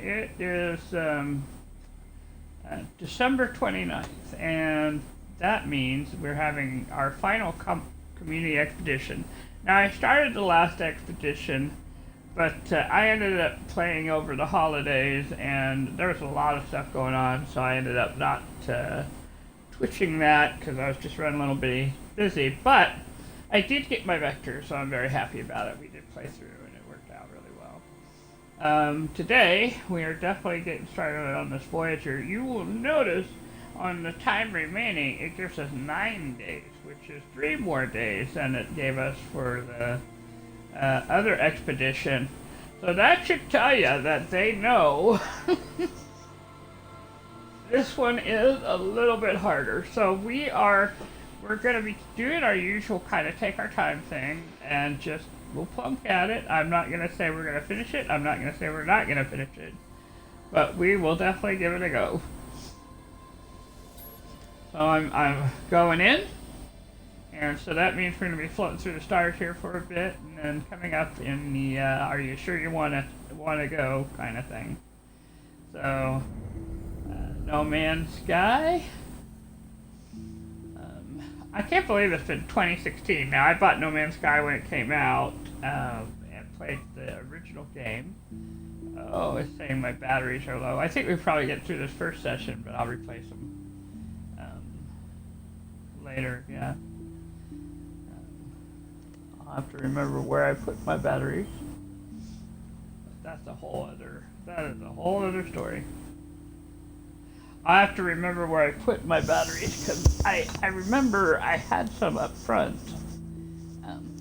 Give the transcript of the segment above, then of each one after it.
it is December 29th, and that means we're having our final community expedition. Now, I started the last expedition, but I ended up playing over the holidays, and there was a lot of stuff going on, so I ended up not twitching that because I was just running a little bit busy. But I did get my vector, so I'm very happy about it. We did play through, and it worked out really well. Today, we are definitely getting started on this Voyager. You will notice on the time remaining, it gives us 9 days, which is 3 more days than it gave us for the other expedition. So that should tell you that they know this one is a little bit harder. So we're going to be doing our usual kind of take our time thing and just we'll plunk at it. I'm not going to say we're going to finish it. I'm not going to say we're not going to finish it. But we will definitely give it a go. So I'm going in. And so that means we're going to be floating through the stars here for a bit and then coming up in the are you sure you want to go kind of thing. So No Man's Sky. I can't believe it's been 2016 now. I bought No Man's Sky when it came out and played the original game. Oh, it's saying my batteries are low. I think we probably get through this first session, but I'll replace them later. Yeah, I'll have to remember where I put my batteries. But that is a whole other story. I have to remember where I put my batteries because I remember I had some up front,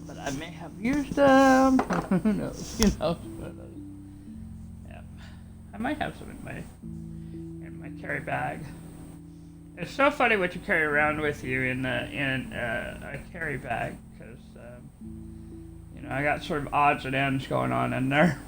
but I may have used them. Who knows? But, yeah, I might have some in my carry bag. It's so funny what you carry around with you in a carry bag because I got sort of odds and ends going on in there.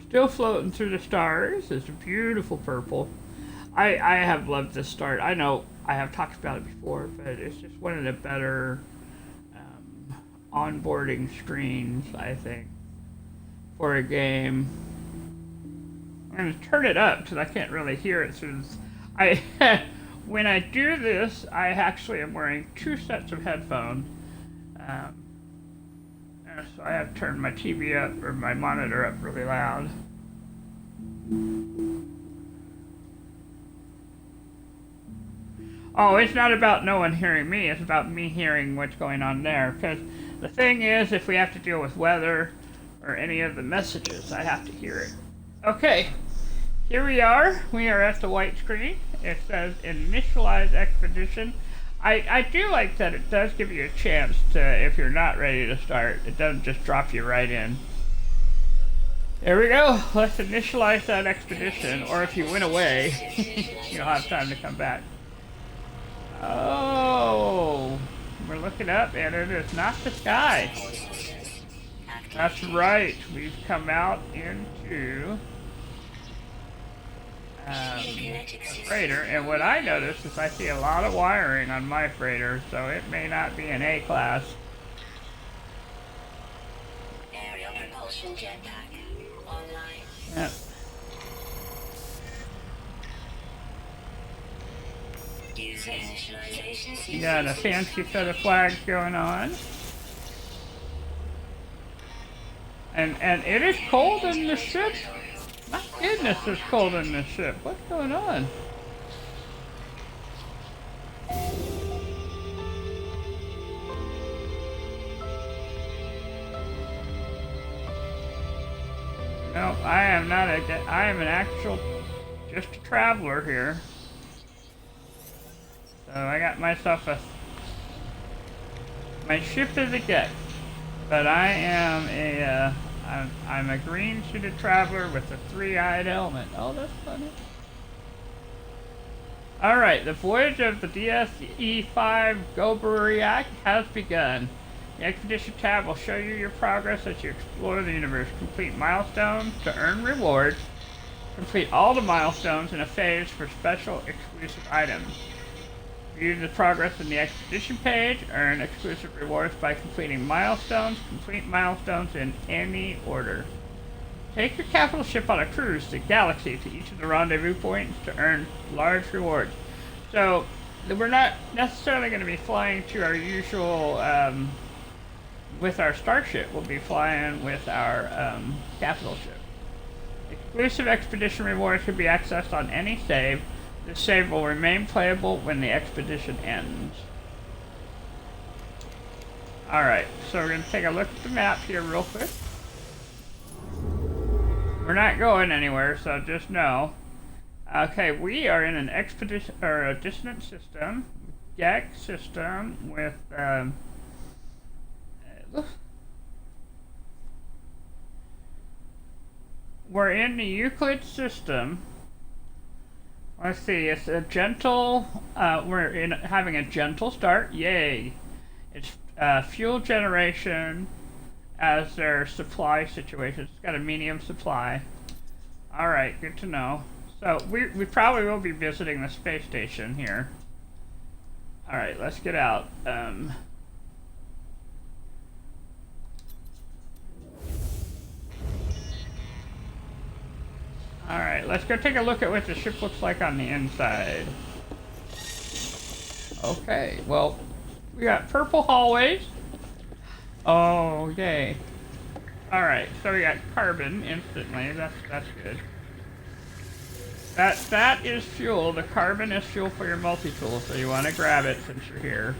Still floating through the stars. It's beautiful purple. I have loved this start. I know I have talked about it before, but it's just one of the better onboarding screens, I think, for a game. I'm going to turn it up because I can't really hear it through this. When I do this, I actually am wearing 2 sets of headphones. So I have turned my TV up, or my monitor up really loud. Oh, it's not about no one hearing me, it's about me hearing what's going on there. Because the thing is, if we have to deal with weather or any of the messages, I have to hear it. Okay, here we are. We are at the white screen. It says Initialize Expedition. I do like that it does give you a chance to, if you're not ready to start, it doesn't just drop you right in. There we go. Let's initialize that expedition, or if you went away, you don't have time to come back. Oh, we're looking up and it is not the sky. That's right. We've come out into a freighter, and what I noticed is I see a lot of wiring on my freighter, so it may not be an A class. Aerial propulsion jetpack online. Yep. You got a fancy set of flags going on. And it is cold in the ship. My goodness, it's cold in this ship. What's going on? No, I am not I am an actual, just a traveler here. So I got myself my ship is a Gek, but I am I'm a green suited traveler with a 3-eyed helmet. Oh, that's funny. Alright, the voyage of the DSE-5 Goberiak has begun. The Expedition tab will show you your progress as you explore the universe. Complete milestones to earn rewards. Complete all the milestones in a phase for special exclusive items. View the progress in the expedition page. Earn exclusive rewards by completing milestones. Complete milestones in any order. Take your capital ship on a cruise to the galaxy to each of the rendezvous points to earn large rewards. So, we're not necessarily going to be flying to our usual, with our starship. We'll be flying with our capital ship. Exclusive expedition rewards can be accessed on any save. This save will remain playable when the expedition ends. Alright, so we're going to take a look at the map here real quick. We're not going anywhere, so just know. Okay, we are in an expedition, or a dissonant system, GAC system with, we're in the Euclid system. Let's see, it's a gentle, we're having a gentle start, yay. It's fuel generation as their supply situation. It's got a medium supply. Alright, good to know. So, we probably will be visiting the space station here. Alright, let's get out. Alright, let's go take a look at what the ship looks like on the inside. Okay, well, we got purple hallways. Oh, yay. Alright, so we got carbon instantly. That's good. That is fuel. The carbon is fuel for your multi-tool, so you want to grab it since you're here.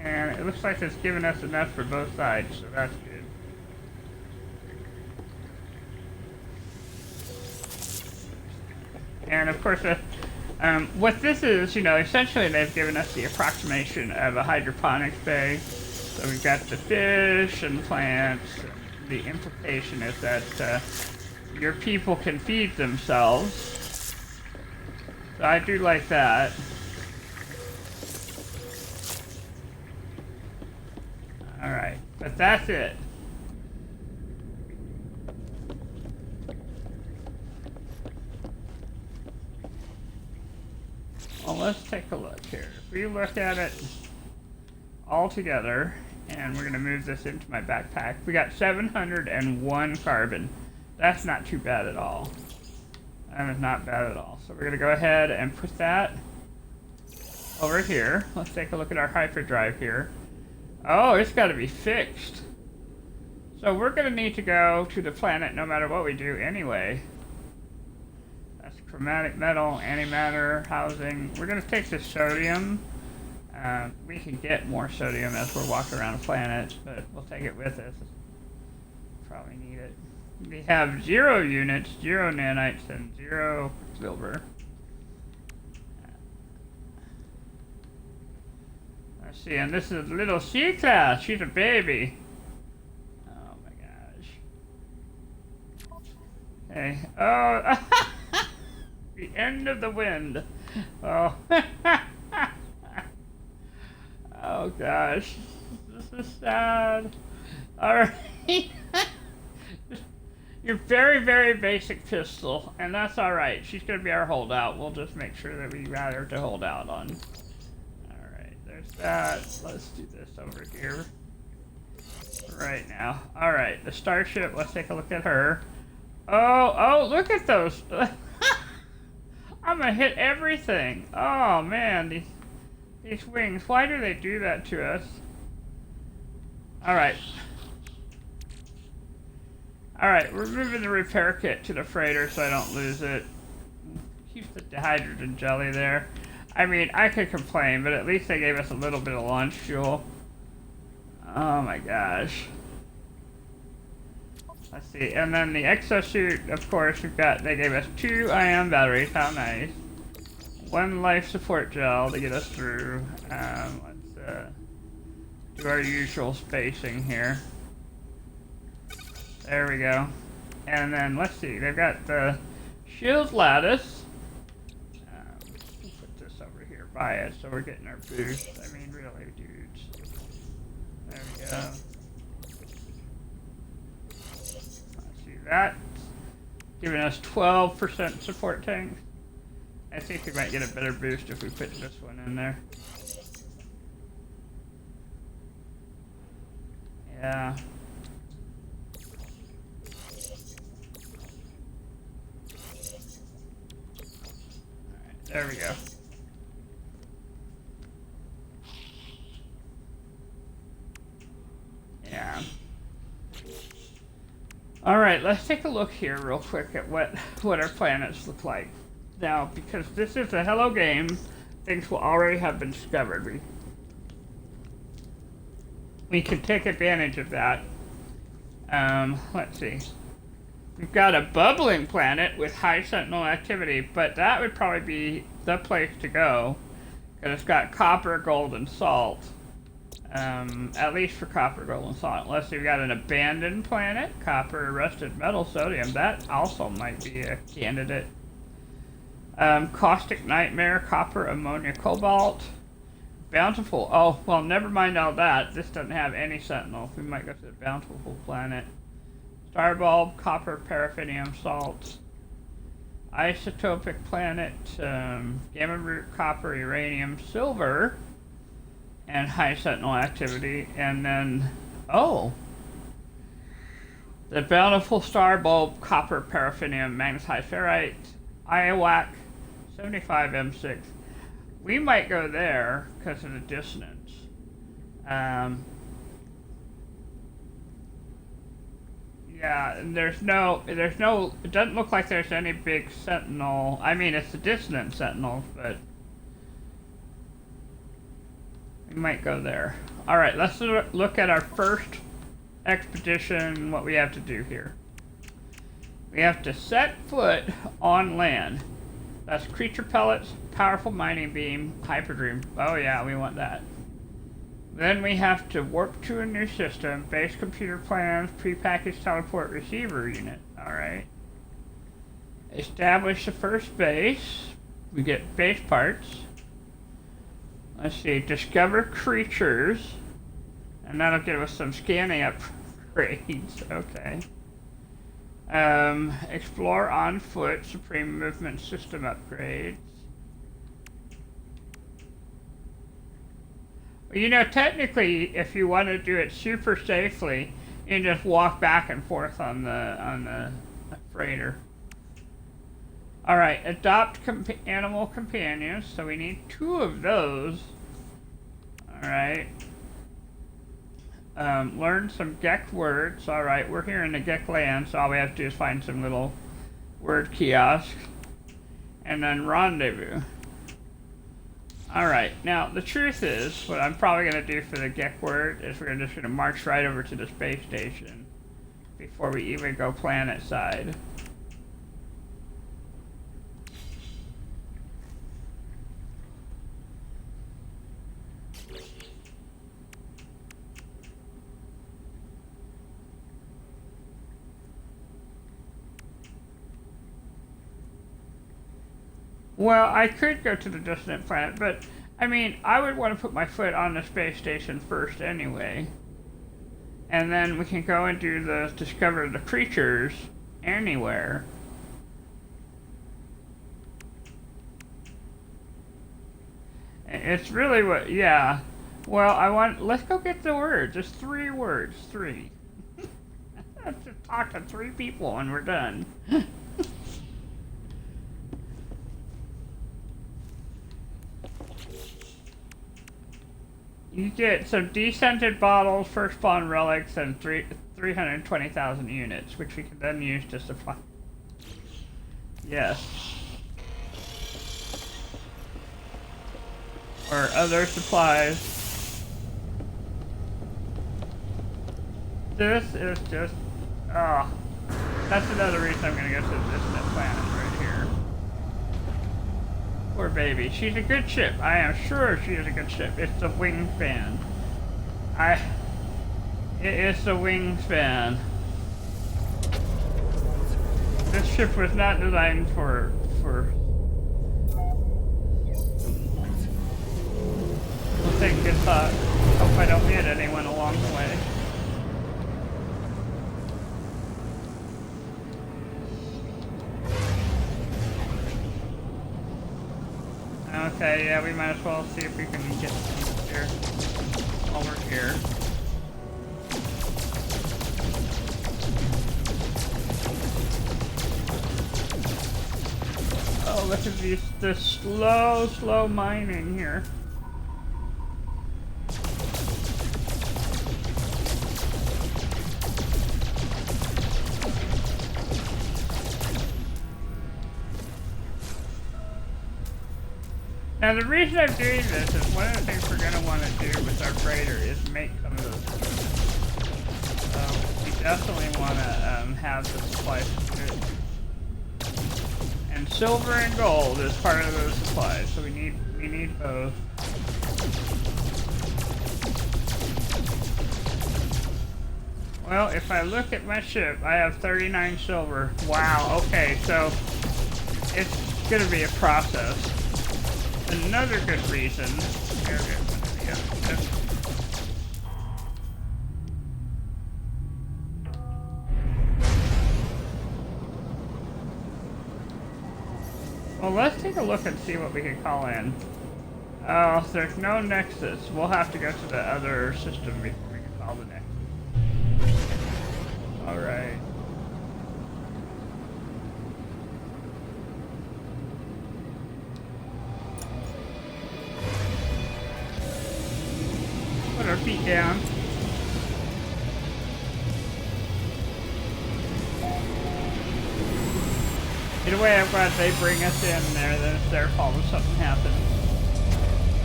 And it looks like it's giving us enough for both sides, so that's good. And of course, what this is, you know, essentially they've given us the approximation of a hydroponics bay. So we've got the fish and plants. And the implication is that your people can feed themselves. So I do like that. Alright, but that's it. Well, let's take a look here. If we look at it all together, and we're going to move this into my backpack, we got 701 carbon. That's not too bad at all. That is not bad at all. So we're going to go ahead and put that over here. Let's take a look at our hyperdrive here. Oh, it's got to be fixed. So we're going to need to go to the planet no matter what we do anyway. That's chromatic metal, antimatter, housing. We're going to take the sodium. We can get more sodium as we're walking around the planet, but we'll take it with us. Probably need it. We have 0 units, 0 nanites, and 0 silver. Let's see, and this is little C-Class. She's a baby. Oh my gosh. Okay. Oh, the end of the wind. Oh. Oh gosh. This is sad. Alright. You're very, very basic pistol, and that's alright. She's gonna be our holdout. We'll just make sure that we got her to hold out on. There's that. Let's do this over here right now. Alright, the starship. Let's take a look at her. Oh, look at those. I'm gonna hit everything. Oh man, these wings. Why do they do that to us? Alright. Alright, we're moving the repair kit to the freighter so I don't lose it. Keep the hydrogen jelly there. I mean, I could complain, but at least they gave us a little bit of launch fuel. Oh my gosh. Let's see, and then the exosuit, of course, they gave us 2 ion batteries, how nice. 1 life support gel to get us through. Let's do our usual spacing here. There we go. And then, let's see, they've got the shield lattice. By it, so we're getting our boost. I mean, really, dude. That's giving us 12% support tanks. I think we might get a better boost if we put this one in there. Yeah. Alright, there we go. Yeah. Alright, let's take a look here real quick at what our planets look like. Now, because this is a hello game, things will already have been discovered. We can take advantage of that. Let's see. We've got a bubbling planet with high sentinel activity, but that would probably be the place to go, because it's got copper, gold, and salt. At least for copper, gold, and salt. Unless you've got an abandoned planet, copper, rusted metal, sodium. That also might be a candidate. Caustic nightmare, copper, ammonia, cobalt. Bountiful. Oh, well, never mind all that. This doesn't have any sentinels. We might go to the bountiful planet. Starbulb, copper, paraffinium, salt. Isotopic planet, gamma root, copper, uranium, silver, and high sentinel activity. And then, oh, the bountiful starbulb, copper, paraffinium, magnetized ferrite, IOWAC, 75 M6. We might go there because of the dissonance. Yeah, and there's no, it doesn't look like there's any big sentinel. I mean, it's the dissonant sentinels, but we might go there. Alright, let's look at our first expedition, what we have to do here. We have to set foot on land. That's creature pellets, powerful mining beam, hyperdream. Oh yeah, we want that. Then we have to warp to a new system, base computer plans, prepackaged teleport receiver unit. Alright. Establish the first base. We get base parts. Let's see, discover creatures. And that'll give us some scanning upgrades. Okay. Explore on foot, supreme movement system upgrades. Well, you know, technically, if you want to do it super safely, you can just walk back and forth on the freighter. All right, adopt animal companions. So we need 2 of those. All right. Learn some Gek words. Alright, we're here in the Gek land, so all we have to do is find some little word kiosks. And then rendezvous. Alright, now the truth is, what I'm probably going to do for the Gek word is we're just going to march right over to the space station before we even go planet side. Well, I could go to the distant planet, but, I mean, I would want to put my foot on the space station first anyway. And then we can go and do the discover the creatures anywhere. It's really what, yeah. Well, let's go get the words. There's 3 words, 3. I have to talk to 3 people and we're done. You get some descented bottles, first spawn relics, and 320,000 units, which we can then use to supply. Yes. Or other supplies. This is just, oh, that's another reason I'm gonna go to the distant planet right here. Poor baby. She's a good ship. I am sure she is a good ship. It's the wingspan. It is the wingspan. This ship was not designed for. We'll take a good thought. Hope I don't hit anyone along the way. Okay, yeah, we might as well see if we can get some here while we're here. Oh, look at this slow mining here. Now the reason I'm doing this is one of the things we're going to want to do with our freighter is make some of those. We definitely want to have the supplies to do it. And silver and gold is part of those supplies, so we need both. Well, if I look at my ship, I have 39 silver. Wow, okay, so it's going to be a process. Another good reason. Here, well, let's take a look and see what we can call in. Oh, there's no nexus. We'll have to go to the other system before we can call the nexus. Alright. Put our feet down. Either way, I'm glad they bring us in there, then it's their fault if something happens.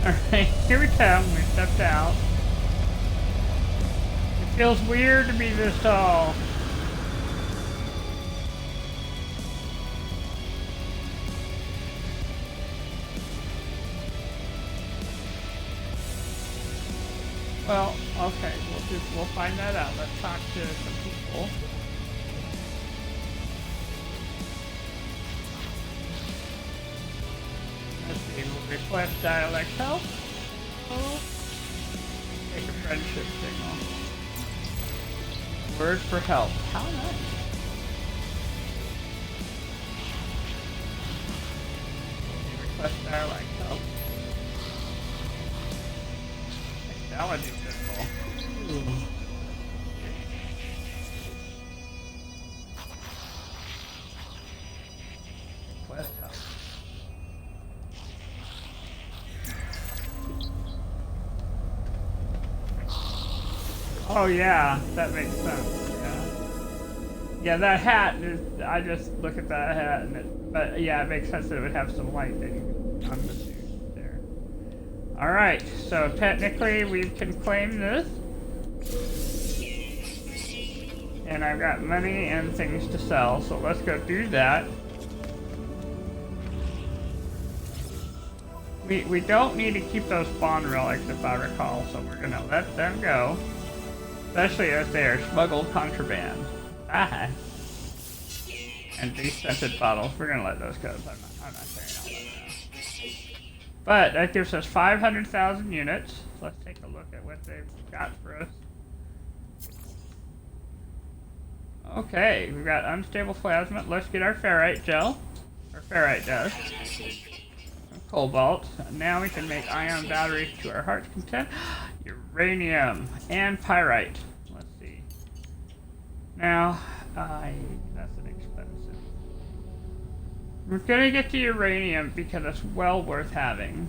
Alright, here we come. We stepped out. It feels weird to be this tall. Well, okay, we'll find that out. Let's talk to some people. Let's see, we'll request dialect help. Oh. Make a friendship signal. Word for help. How nice. Request dialect help. Technology symbol. Request help. Oh yeah, that makes sense. Yeah. Yeah, that hat is, I just look at that hat and but yeah, it makes sense that it would have some light that you can on the suit there. Alright, so technically we can claim this. And I've got money and things to sell, so let's go do that. We don't need to keep those spawn relics if I recall, so we're gonna let them go. Especially as they are smuggled contraband. Ah. And these scented bottles, we're gonna let those go. I'm not carrying all that now. But that gives us 500,000 units. Let's take a look at what they've got for us. Okay, we've got unstable plasma. Let's get our ferrite gel. Or ferrite dust. Some cobalt. Now we can make ion batteries to our heart's content. Uranium and pyrite. Let's see. Now, that's an expensive. We're gonna get the uranium because it's well worth having.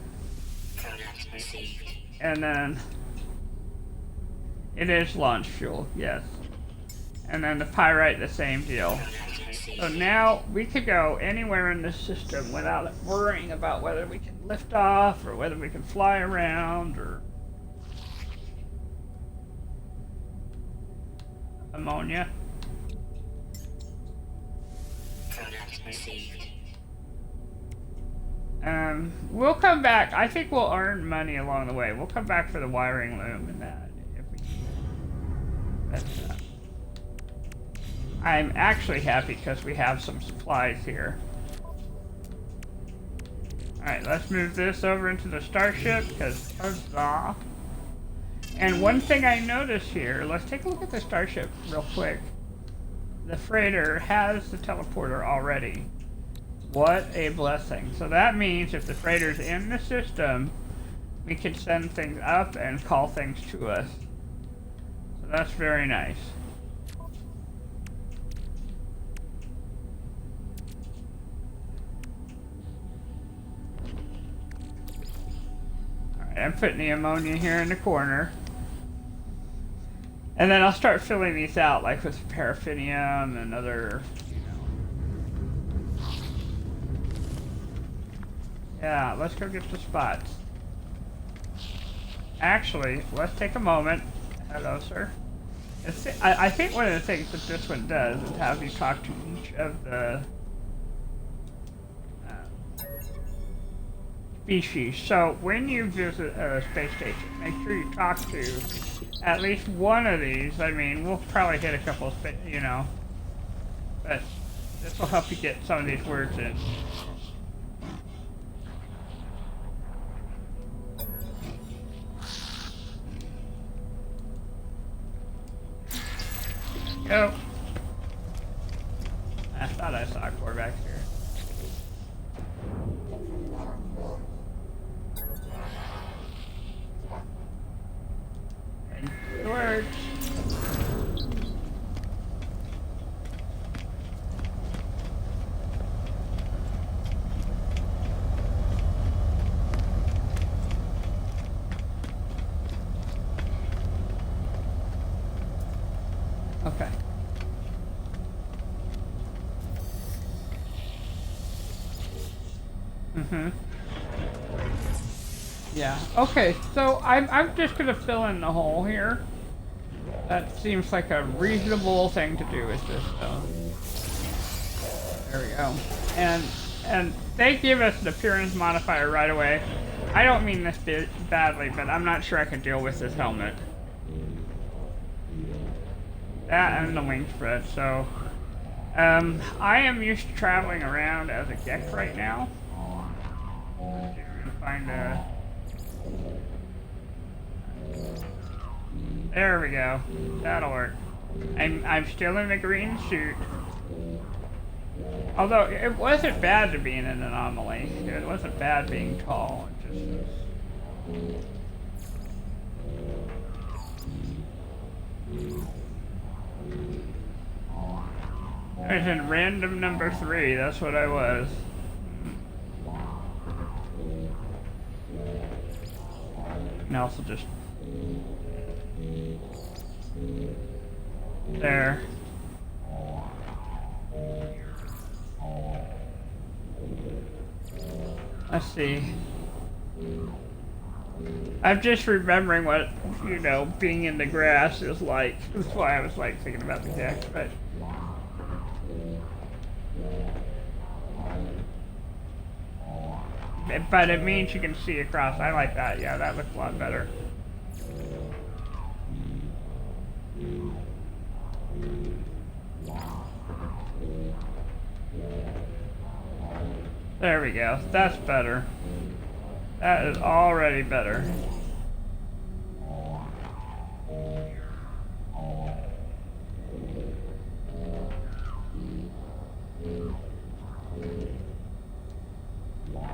And then it is launch fuel, yes. And then the pyrite, the same deal. So now we could go anywhere in this system without worrying about whether we can lift off or whether we can fly around or ammonia. We'll come back. I think we'll earn money along the way. We'll come back for the wiring loom and that if we can. That's I'm actually happy because we have some supplies here. Alright, let's move this over into the starship because huzzah. And one thing I noticed here, let's take a look at the starship real quick. The freighter has the teleporter already. What a blessing. So that means if the freighter's in the system, we can send things up and call things to us. So that's very nice. Alright, I'm putting the ammonia here in the corner. And then I'll start filling these out, like with paraffinium and other, Yeah, let's go get the spots. Actually, let's take a moment. Hello, sir. I think one of the things that this one does is have you talk to each of the species. So when you visit a space station, make sure you talk to at least one of these. I mean, we'll probably hit a couple of, but this will help you get some of these words in. Go. I thought I saw a core back here. And storage. Okay. Yeah. Okay, so I'm just gonna fill in the hole here. That seems like a reasonable thing to do with this stone. There we go. And they give us an appearance modifier right away. I don't mean this badly, but I'm not sure I can deal with this helmet. That and the wing spread, so I am used to traveling around as a Gek right now. Let's see if we can find a... There we go. That'll work. I'm still in the green suit. Although it wasn't bad to be in an anomaly. It wasn't bad being tall. It just was... I was in random number 3, that's what I was. And also just... There. Let's see. I'm just remembering what, being in the grass is like. That's why I was like thinking about the deck, but... But it means you can see across. I like that. Yeah, that looks a lot better. There we go. That's better. That is already better.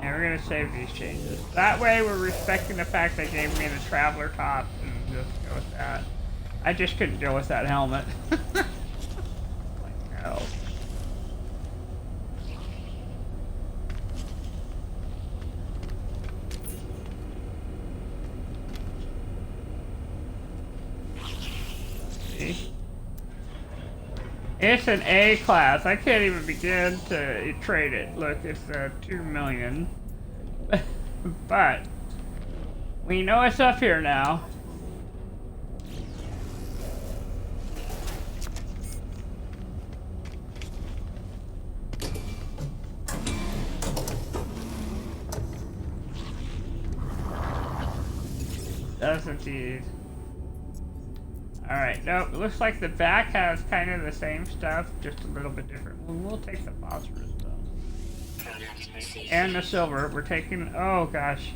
And we're going to save these changes. That way we're respecting the fact they gave me the Traveler top and just go with that. I just couldn't deal with that helmet. Like, no. See? It's an A class. I can't even begin to trade it. Look, it's 2 million. But we know it's up here now. Does indeed. Alright, nope, it looks like the back has kind of the same stuff, just a little bit different. We'll take the phosphorus though. And the silver, we're taking, oh gosh.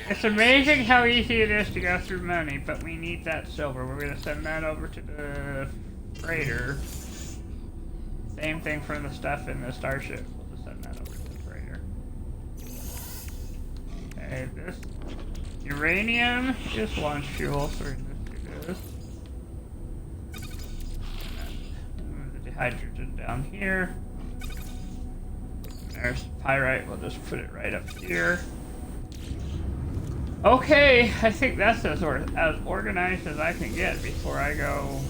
It's amazing how easy it is to go through money, but we need that silver. We're going to send that over to the freighter. Same thing for the stuff in the starship. We'll just send that over to the freighter. Okay, this uranium is launch fuel, so we're gonna do this. And then the hydrogen down here. There's pyrite, we'll just put it right up here. Okay, I think that's as organized as I can get before I go.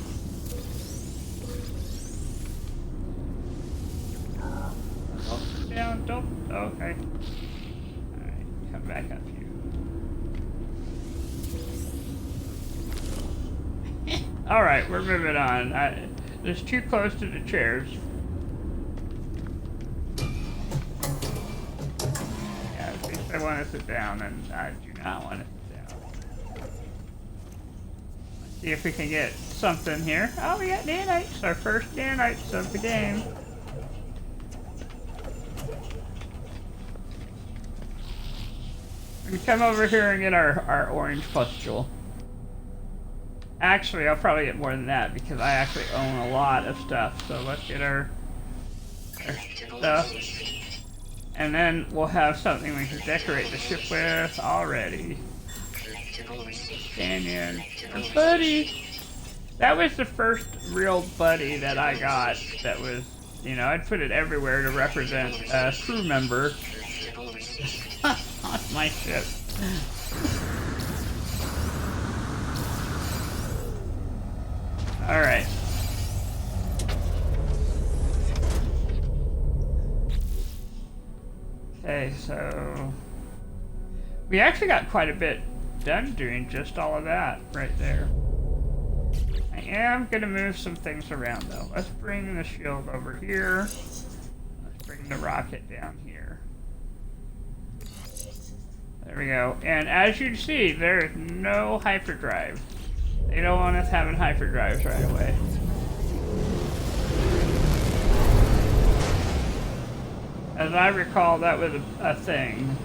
Down, don't. Okay. Alright, come back up here. Alright, we're moving on. It's too close to the chairs. Yeah, at least I want to sit down, and I do not want to sit down. Let's see if we can get something here. Oh, we got nanites. Our first nanites of the game. We come over here and get our orange pustule. Actually, I'll probably get more than that because I actually own a lot of stuff. So let's get our stuff. And then we'll have something we can decorate the ship with already. Canyon. Buddy! That was the first real buddy that I got that was, you know, I'd put it everywhere to represent a crew member. On my ship. Alright. Okay, so we actually got quite a bit done doing just all of that right there. I am gonna move some things around though. Let's bring the shield over here. Let's bring the rocket down here. There we go. And as you see, there is no hyperdrive. They don't want us having hyperdrives right away. As I recall, that was a thing.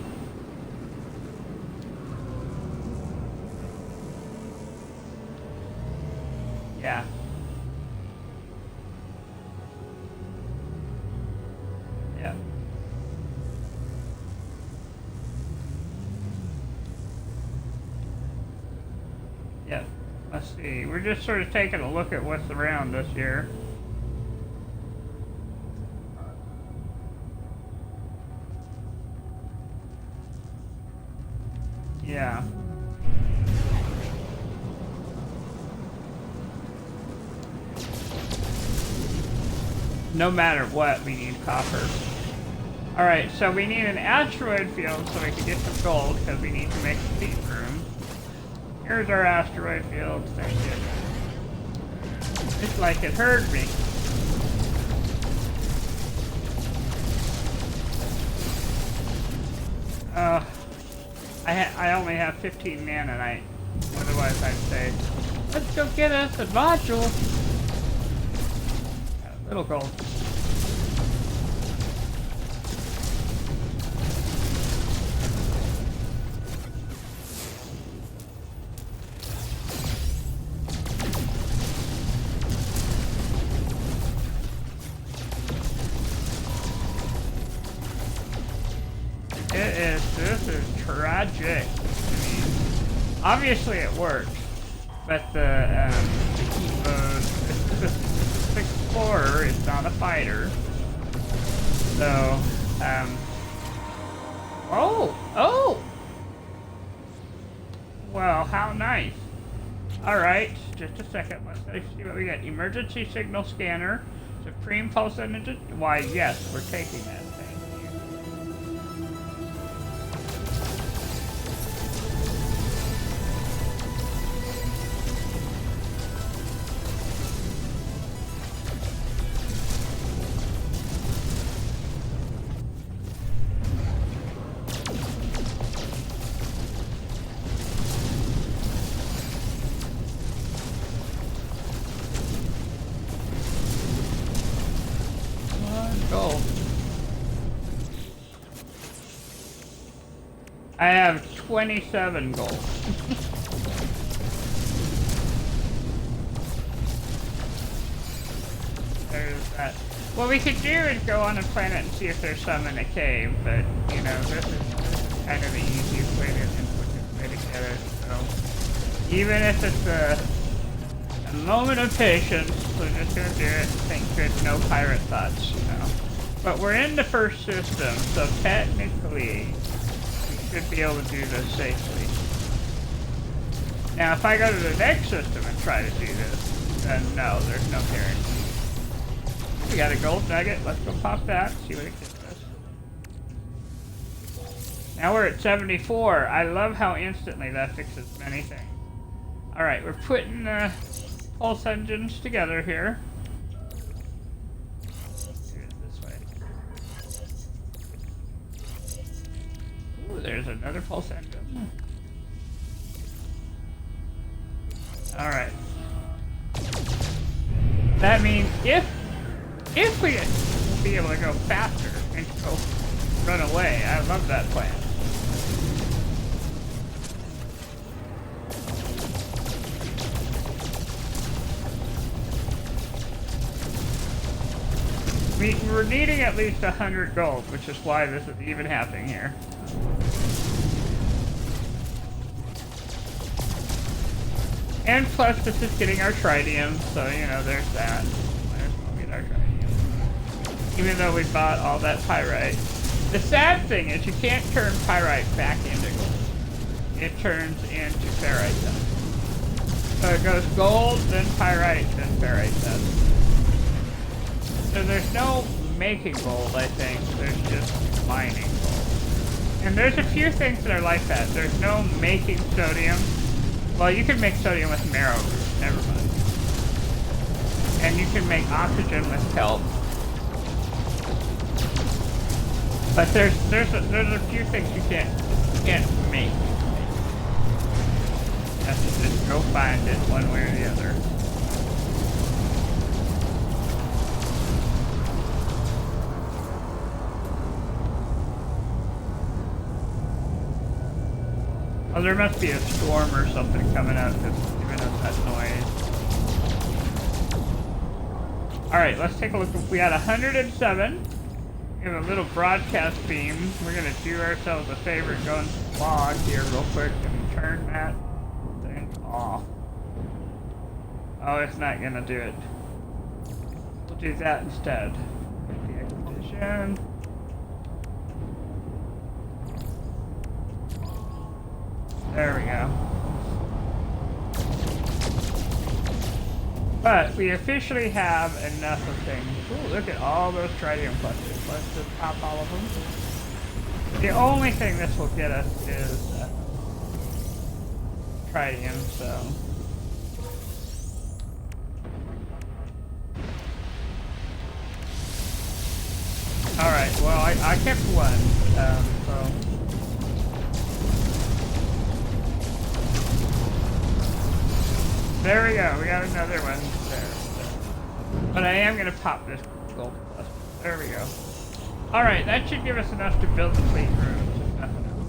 Yeah. Yeah. Yep. Let's see. We're just sort of taking a look at what's around us here. Yeah. No matter what, we need copper. Alright, so we need an asteroid field so we can get some gold because we need to make a seed room. Here's our asteroid field. Thank you. It's like it heard me. I only have 15 nanite. Otherwise, I'd say, let's go get us a module. Little gold. This is tragic. I mean, obviously it works, but the explorer is not a fighter. So, oh! Well, how nice. Alright, just a second. Let's see what we got. Emergency signal scanner. Supreme pulse engine. Why, yes, we're taking that thing. I have 27 gold. There's that What we could do is go on a planet and see if there's some in a cave, but, you know, this is kind of the easiest way to get it, so... Even if it's a moment of patience, we're just gonna do it and think there's no pirate thoughts, you know. But we're in the first system, so technically, we should be able to do this safely. Now, if I go to the next system and try to do this, then no, there's no guarantee. We got a gold nugget. Let's go pop that. See what it gives us. Now we're at 74. I love how instantly that fixes many things. All right, we're putting pulse engines together here. Let's do it this way. Ooh, there's another pulse engine. All right. That means if we will be able to go faster and go run away, I love that plan. We're needing at least 100 gold, which is why this is even happening here. And plus, this is getting our tritium, so you know, there's that. Our tritium. Even though we bought all that pyrite. The sad thing is you can't turn pyrite back into gold. It turns into ferrite dust. So it goes gold, then pyrite, then ferrite dust. So there's no making gold, I think. There's just mining gold. And there's a few things that are like that. There's no making sodium. Well, you can make sodium with marrow root, never mind. And you can make oxygen with kelp. But there's a few things you can't make. You have to just go find it one way or the other. Oh, there must be a storm or something coming out that's giving us that noise. Alright, let's take a look. We got 107. We have a little broadcast beam. We're going to do ourselves a favor and go into log here real quick and turn that thing off. Oh, it's not going to do it. We'll do that instead. The expedition. There we go. But we officially have enough of things. Ooh, look at all those tritium clusters. Let's just pop all of them. The only thing this will get us is tritium, so... Alright, well, I kept one, so... There we go, we got another one there. But I am going to pop this gold plus. There we go. Alright, that should give us enough to build the fleet rooms, if nothing else.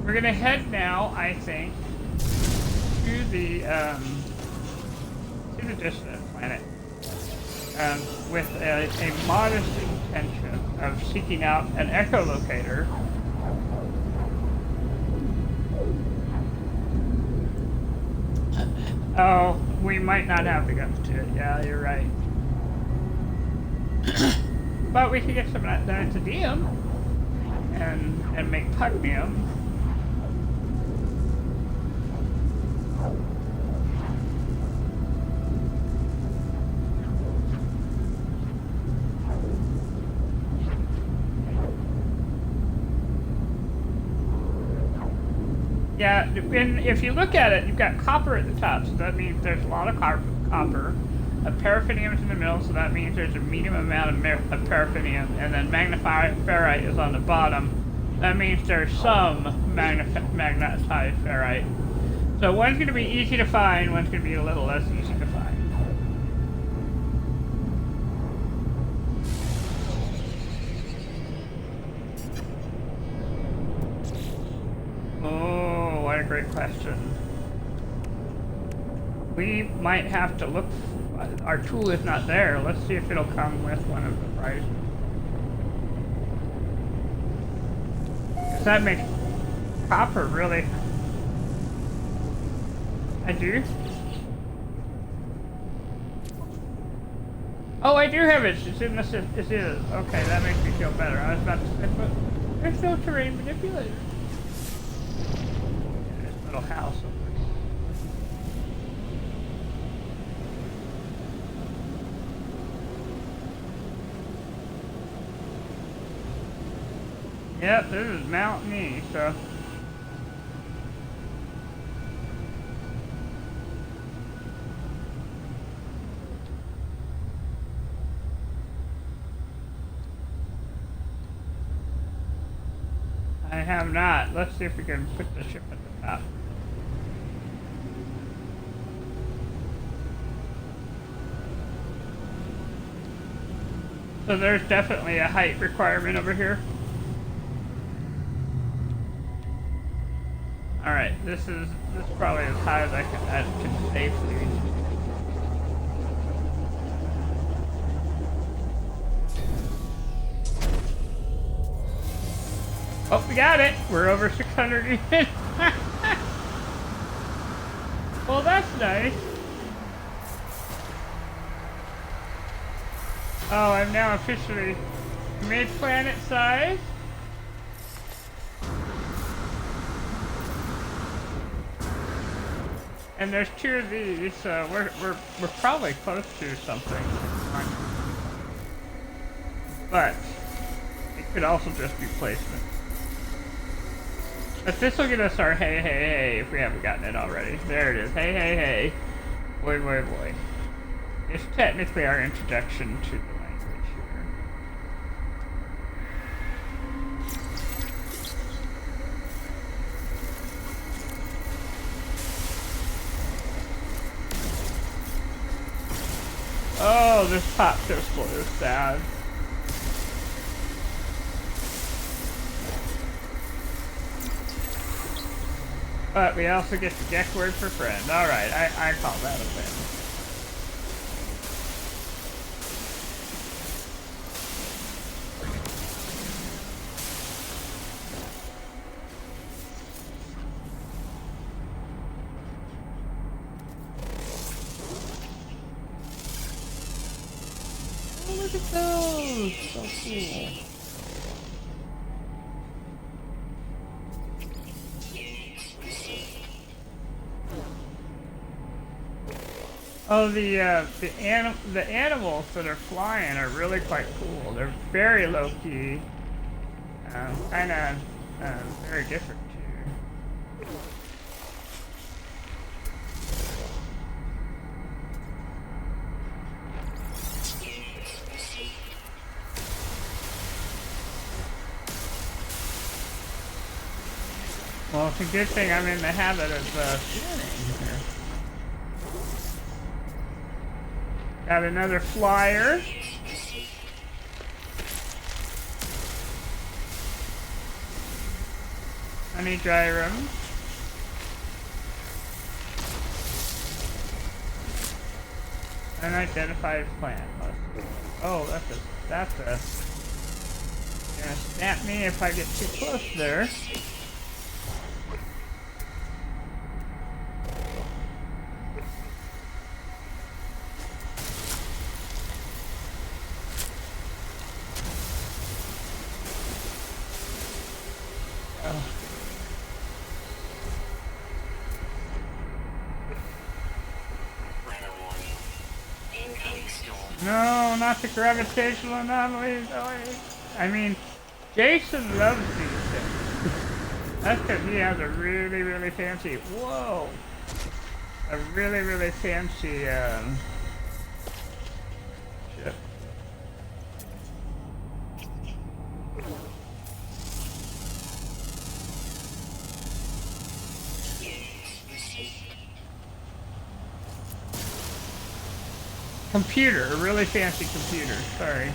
We're going to head now, I think, to the distant planet. With a modest intention of seeking out an echolocator. Oh, we might not have the guns to it. Yeah, you're right. But we could get some of that dentadium and make pugnium. Yeah, and if you look at it, you've got copper at the top, so that means there's a lot of copper. A paraffinium is in the middle, so that means there's a medium amount of paraffinium, and then magnified ferrite is on the bottom. That means there's some magnetized ferrite. So one's going to be easy to find, one's going to be a little less easy to find. Oh, what a great question. We might have to look... our tool is not there. Let's see if it'll come with one of the prizes. Does that make copper really? I do? Oh, I do have it. It's in the system. It is. Okay, that makes me feel better. I was about to say, but there's no terrain manipulator. Yeah, this little house over here. Yep, this is mountainy, so. I have not. Let's see if we can put the ship at the top. So there's definitely a height requirement over here. Alright, this is probably as high as I can safely. Oh, we got it! We're over 600 even. Well, that's nice. Oh, I'm now officially mid-planet size. And there's 2 of these, so we're probably close to something. But it could also just be placement. But this will get us our hey hey hey if we haven't gotten it already. There it is. Hey hey hey. Boy boy boy. It's technically our introduction to the language here. Oh, this pop pistol is sad. But we also get the Gek word for friend. Alright, I call that a win. Oh, look at those! So cool. Oh, the animals that are flying are really quite cool. They're very low key, kind of very different too. Well, it's a good thing I'm in the habit of scanning here. Got another flyer. Honey dryrum. Unidentified plant. Oh, that's a. Gonna snap me if I get too close there. No, not the gravitational anomalies. I mean, Jason loves these things. That's because he has a really, really fancy, whoa, a really, really fancy ship. Computer, a really fancy computer, sorry.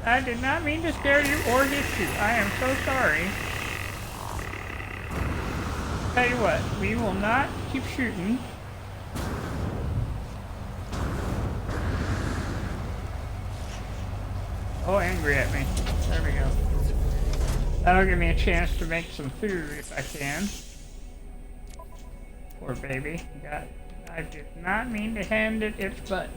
I did not mean to scare you or hit you. I am so sorry. Tell you what, we will not keep shooting. angry at me. There we go. That'll give me a chance to make some food if I can. Poor baby. I did not mean to hand it its butt.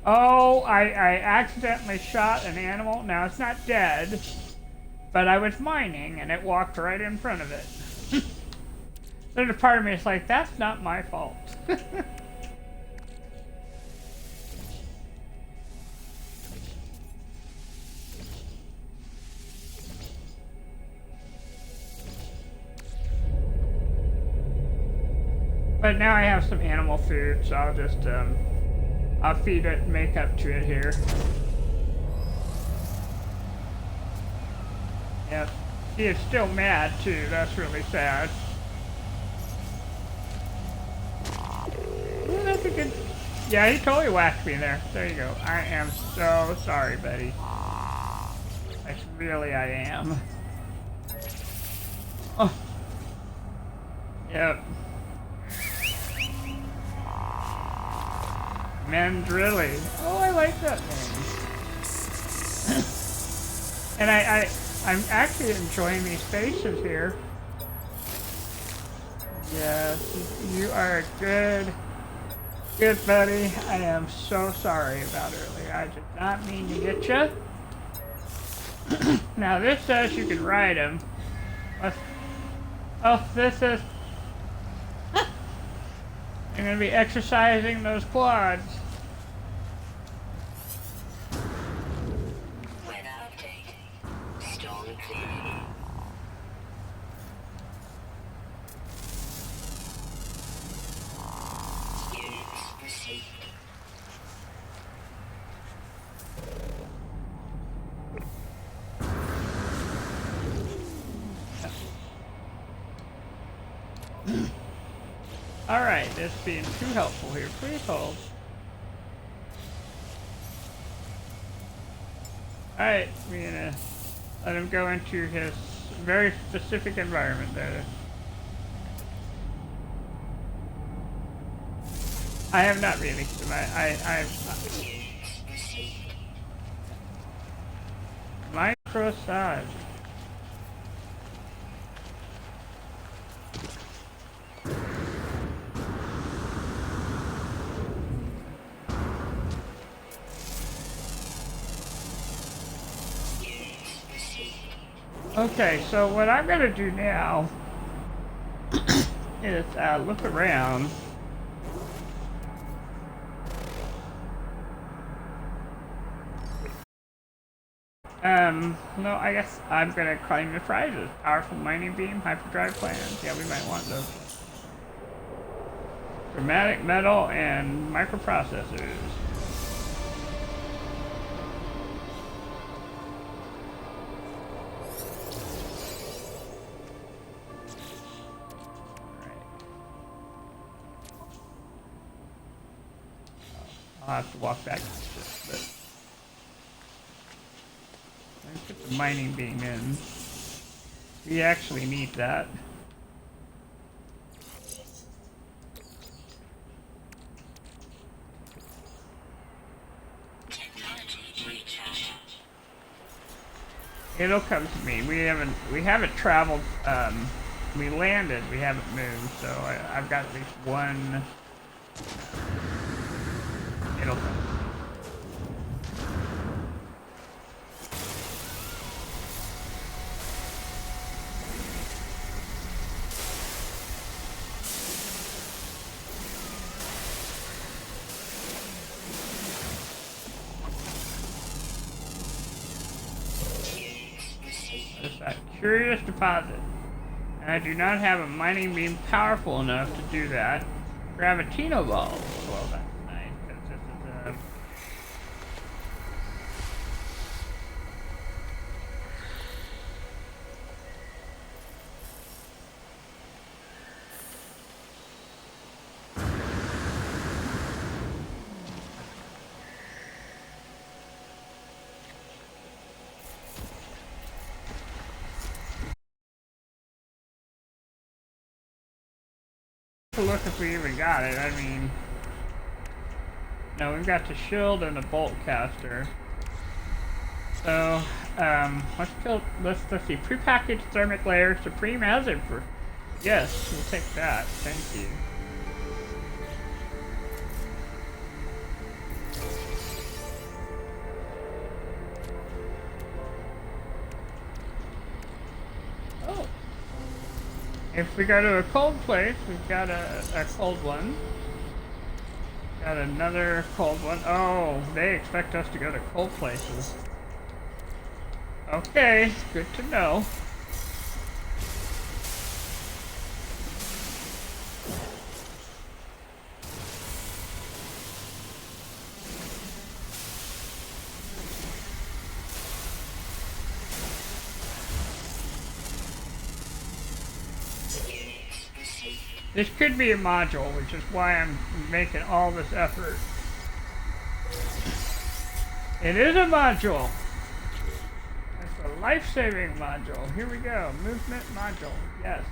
Oh, I accidentally shot an animal. Now, it's not dead, but I was mining, and it walked right in front of it. There's a part of me that's like, that's not my fault. But now I have some animal food, so I'll just, I'll feed it and make up to it here. Yep. He is still mad, too. That's really sad. Ooh, that's a good... Yeah, he totally whacked me there. There you go. I am so sorry, buddy. Like, really, I am. Oh. Yep. Mandrilli. Oh, I like that name. And I'm actually enjoying these faces here. Yes, you are a good buddy. I am so sorry about earlier. I did not mean to get you. Now this says you can ride him. Oh, this is... I'm going to be exercising those quads. Weather update. Storm clear. Units received. Alright, this being too helpful here. Please hold. Alright, we're gonna let him go into his very specific environment there. I have not released him. Microsage. Okay, so what I'm going to do now is look around. No, I guess I'm going to claim the prizes. Powerful mining beam, hyperdrive plans. Yeah, we might want those. Chromatic metal and microprocessors. I'll have to walk back to this, but let's put the mining beam in. We actually need that. It'll come to me. We haven't traveled. We landed. We haven't moved, so I've got at least one. It'll come. It's that curious deposit. And I do not have a mining beam powerful enough to do that. Gravitino balls. Well, that's nice, because this is a... look if we even got it. I mean, no, we've got the shield and the bolt caster. So, let's see, prepackaged thermic layer, supreme hazard for, yes, we'll take that, thank you. Oh. If we go to a cold place, we've got a cold one. Got another cold one. Oh, they expect us to go to cold places. Okay, good to know. This could be a module, which is why I'm making all this effort. It is a module. It's a life-saving module. Here we go. Movement module. Yes.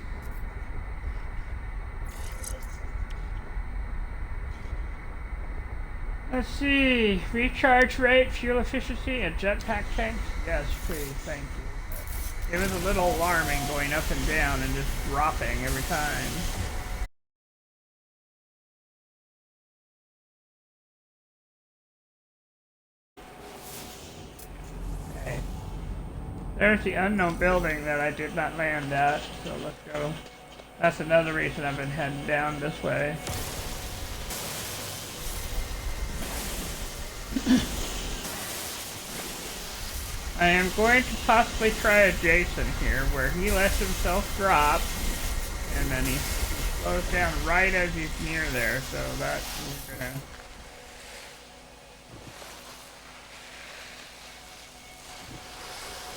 Let's see. Recharge rate, fuel efficiency, and jetpack tanks. Yes, please. Thank you. It was a little alarming going up and down and just dropping every time. There's the unknown building that I did not land at, so let's go. That's another reason I've been heading down this way. I am going to possibly try a Jason here, where he lets himself drop, and then he slows down right as he's near there, so that we're gonna...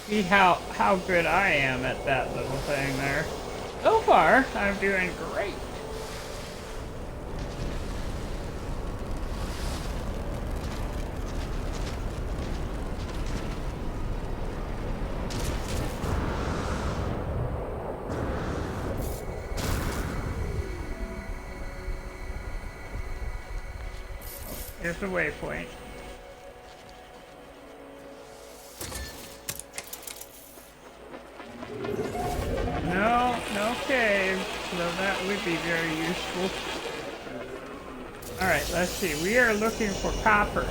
See how good I am at that little thing there. So far, I'm doing great. Here's the waypoint. No cave, so that would be very useful. Alright, let's see. We are looking for copper.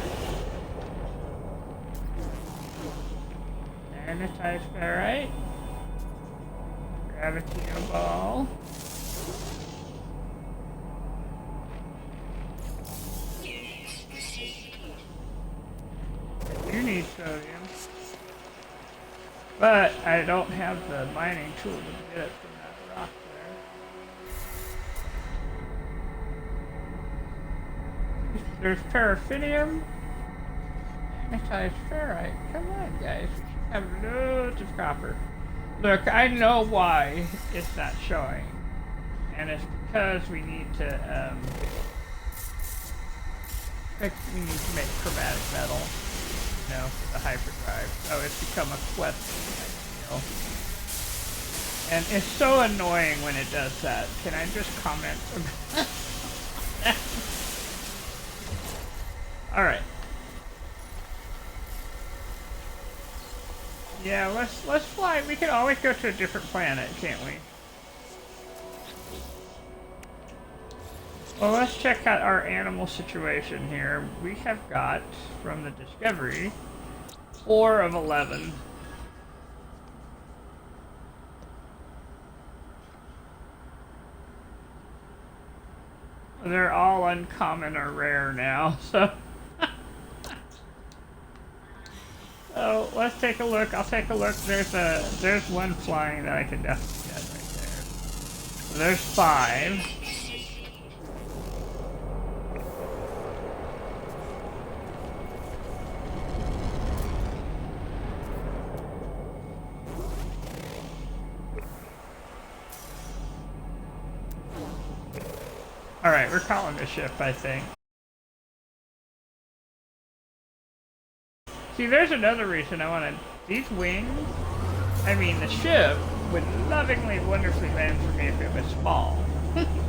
Magnetized ferrite. Gravitino ball. You need sodium. But I don't have the mining tool to get it from that rock there. There's paraffinium. Magnetized ferrite. Come on, guys. We should have loads of copper. Look, I know why it's not showing. And it's because we need to, we need to make chromatic metal. You know, for the hyperdrive. So it's become a quest, I feel. And it's so annoying when it does that. Can I just comment about that? Alright. Yeah, let's fly. We can always go to a different planet, can't we? Well, let's check out our animal situation here. We have got, from the Discovery, 4 of 11. They're all uncommon or rare now, so... So, let's take a look. I'll take a look. There's one flying that I can definitely get right there. So there's 5. Alright, we're calling the ship, I think. See, there's another reason I wanted these wings. I mean, the ship would lovingly, wonderfully land for me if it was small.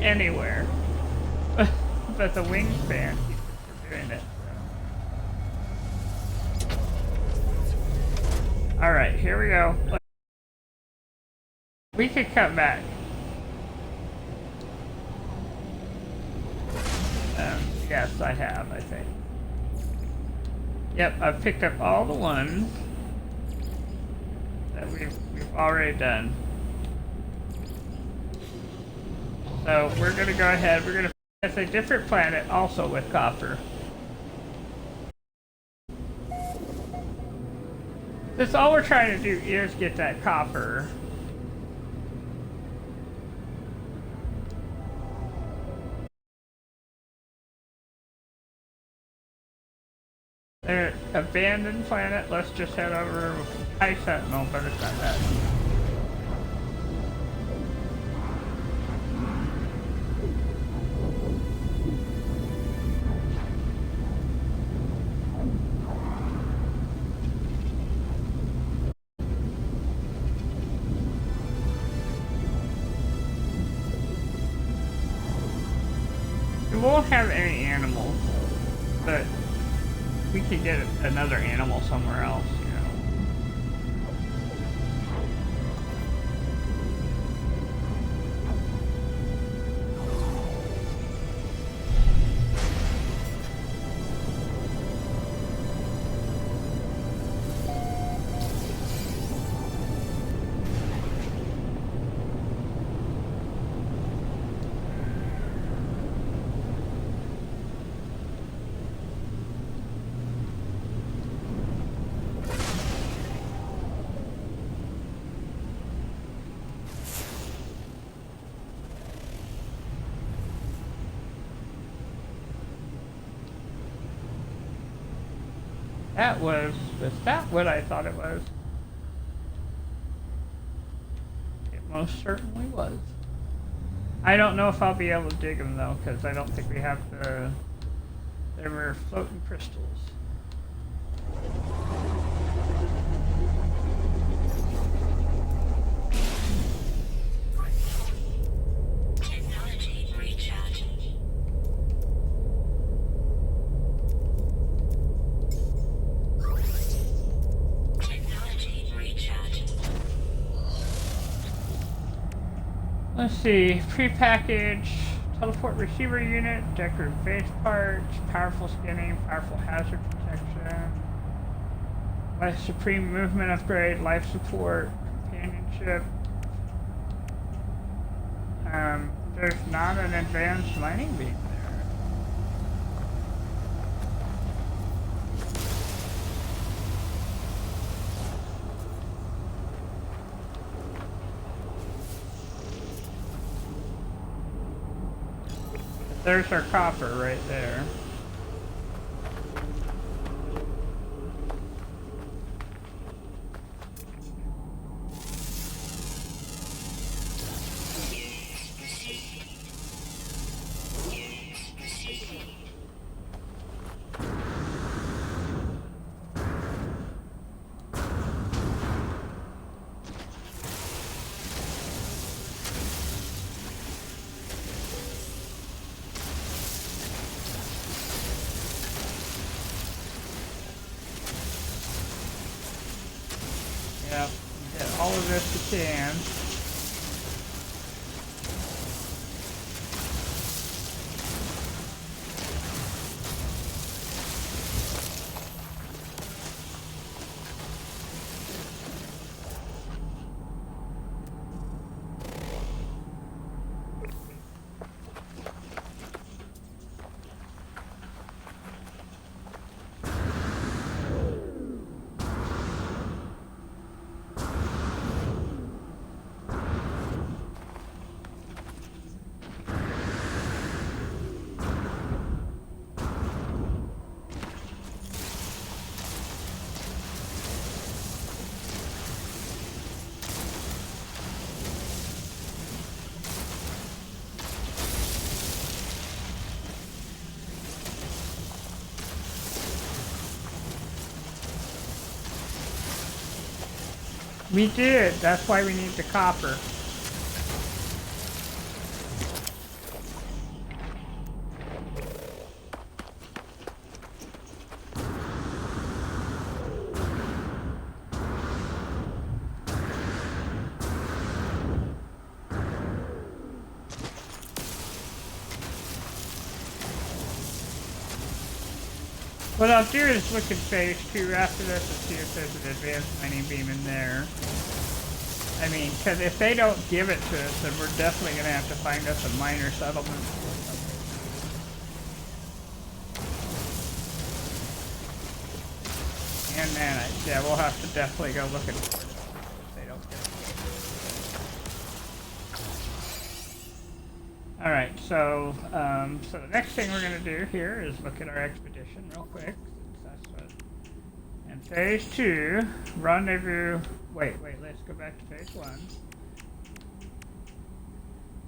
Anywhere. but the wingspan keeps us from doing it. So. All right, here we go. We could come back. Yes, I have, I think. Yep, I've picked up all the ones that we've already done. So we're gonna go ahead, we're gonna test a different planet also with copper. That's all we're trying to do is get that copper. They're abandoned planet. Let's just head over with High Sentinel, but it's not that. We won't have any animals, but we could get another animal somewhere else, you know. Was that what I thought it was? It most certainly was. I don't know if I'll be able to dig them though, because I don't think we have the... There were floating crystals. Let's see, pre-packaged teleport receiver unit, decorative base parts, powerful scanning, powerful hazard detection, life supreme movement upgrade, life support, companionship. There's not an advanced mining beam there. There's our copper right there. Yep, get all of this you can. We did. That's why we need the copper. What I'll do is look at phase 2 after this and see if there's an advanced mining beam in there. I mean, because if they don't give it to us, then we're definitely going to have to find us a miner settlement. And nanites, yeah, we'll have to definitely go looking for them if they don't get it. Alright, so the next thing we're going to do here is look at our expedition real quick. That's what, and phase 2, rendezvous, wait, let's go back to phase 1.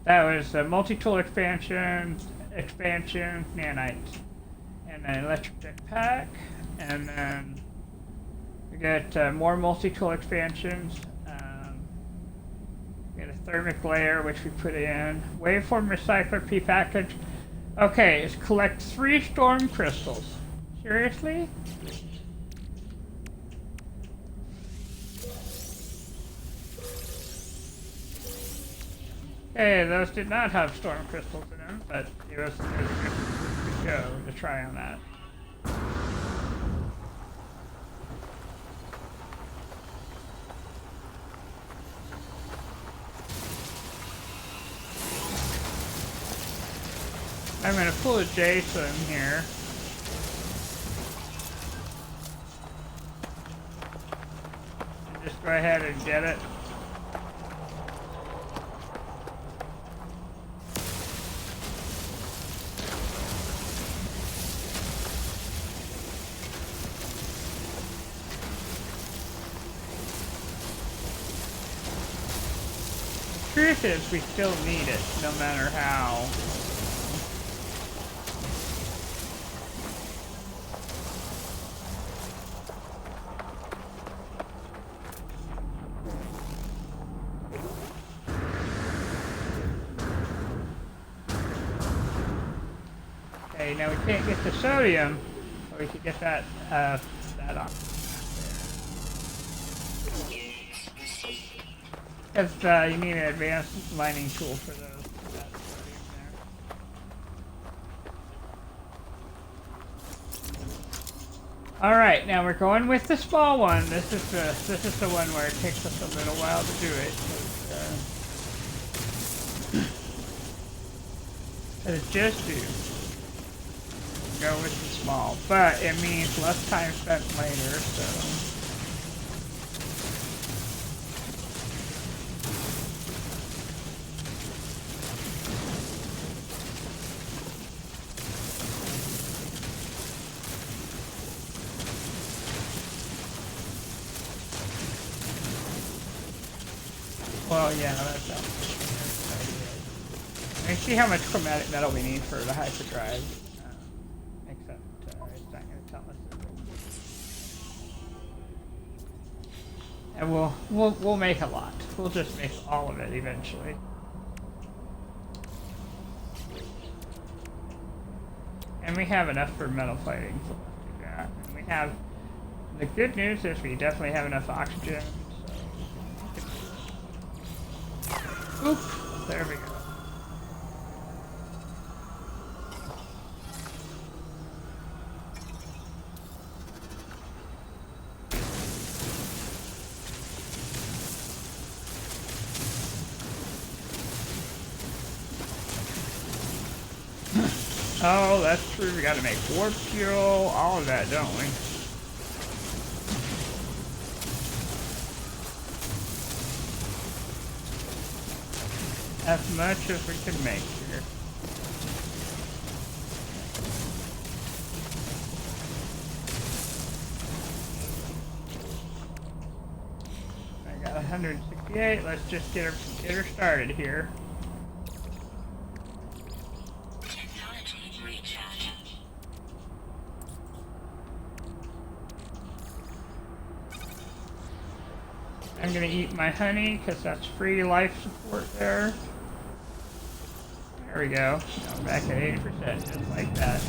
That was a multi-tool expansion, nanites, and an electric jetpack, and then we get more multi-tool expansions. We get a thermic layer, which we put in. Waveform recycler P package. Okay, it's collect 3 storm crystals. Seriously? Okay, those did not have storm crystals in them, but it was a good go to try on that. I'm going to pull a Jason here. And just go ahead and get it. Truth is, we still need it, no matter how. Okay, now we can't get the sodium, but we could get that off. Because you need an advanced mining tool for those. For that sodium there. All right, now we're going with the small one. This is the one where it takes us a little while to do it. It's just do. Go with the small, but it means less time spent later. So. Well, yeah, that's not. I mean, see how much chromatic metal we need for the hyperdrive. Except it's not going to tell us. And we'll make a lot. We'll just make all of it eventually. And we have enough for metal plating, so let's do that. And we have. The good news is we definitely have enough oxygen. Oop, there we go. Oh, that's true. We gotta make warp fuel, all of that, don't we? As much as we can make here. I got 168. Let's just get her started here. I'm gonna eat my honey because that's free life support there. There we go. Now we're back at 80%, just like that.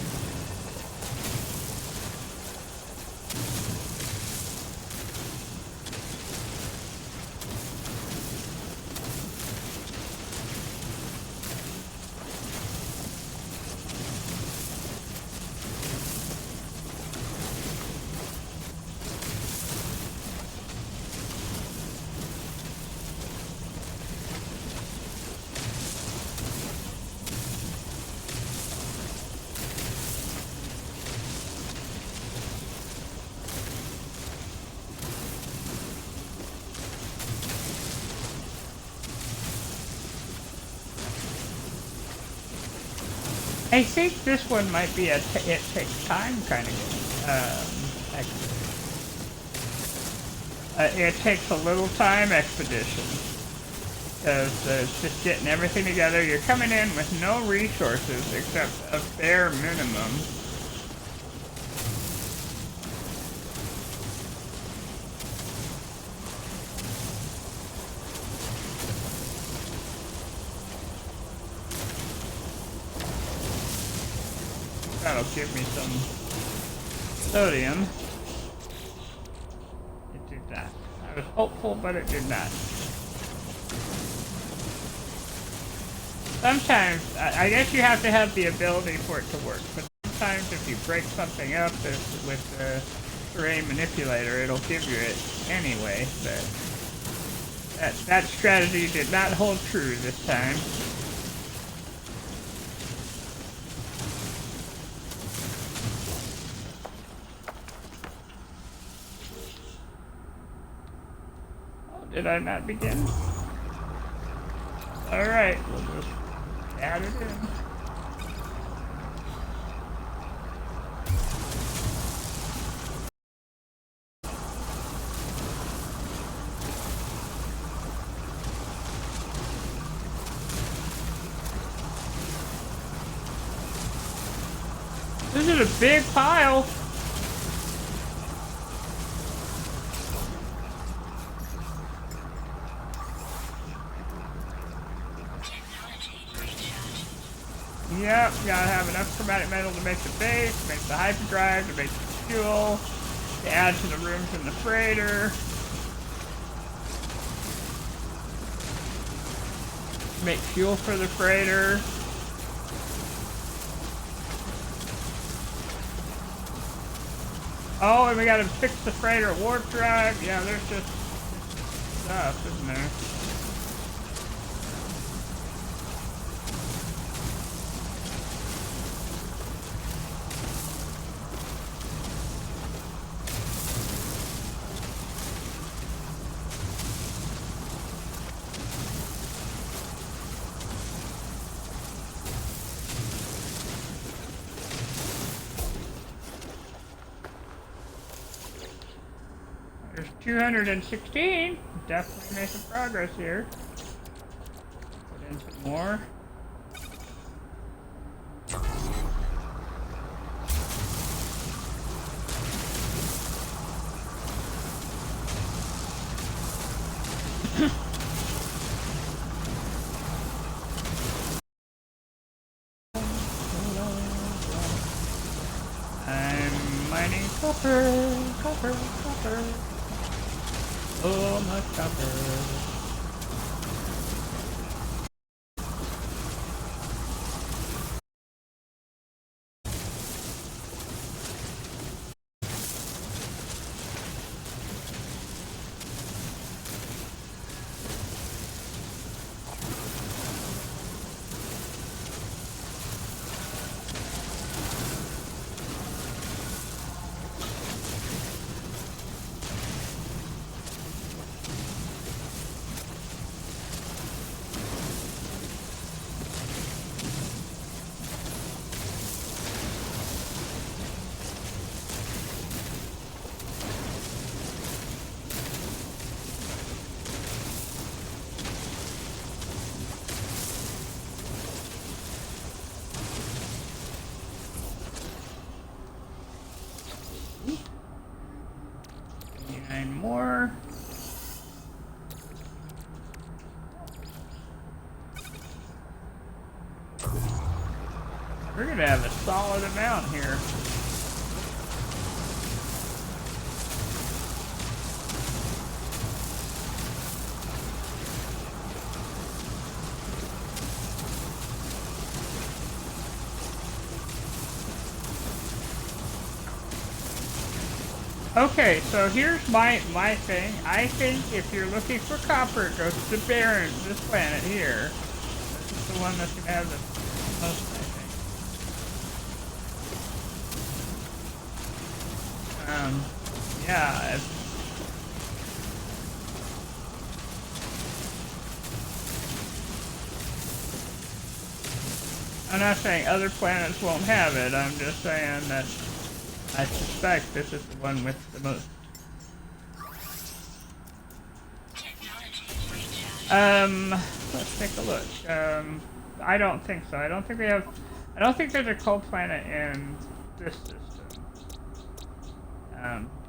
I think this one might be it takes time kind of it takes a little time expedition. Because it's just getting everything together. You're coming in with no resources except a bare minimum. That'll give me some sodium. It did not. I was hopeful, but it did not. Sometimes, I guess you have to have the ability for it to work, but sometimes if you break something up with the terrain manipulator, it'll give you it anyway, but that strategy did not hold true this time. Oh, did I not begin? Alright, we'll just add it in. This is a big pile. Yep, gotta have enough chromatic metal to make the base, to make the hyperdrive, to make the fuel, to add to the rooms in the freighter. Make fuel for the freighter. Oh, and we gotta fix the freighter warp drive. Yeah, there's just stuff, isn't there? There's 216. Definitely making progress here. Put in some more. I'm mining copper, copper, copper. Oh, much copper. Nine more. We're gonna have a solid amount here. Okay, so here's my thing. I think if you're looking for copper, go to the Barren, this planet here. This is the one that's gonna have the most, I think. Yeah. I'm not saying other planets won't have it. I'm just saying that I suspect this is the one with the most. Let's take a look. I don't think so. I don't think we have. I don't think there's a cold planet in this system.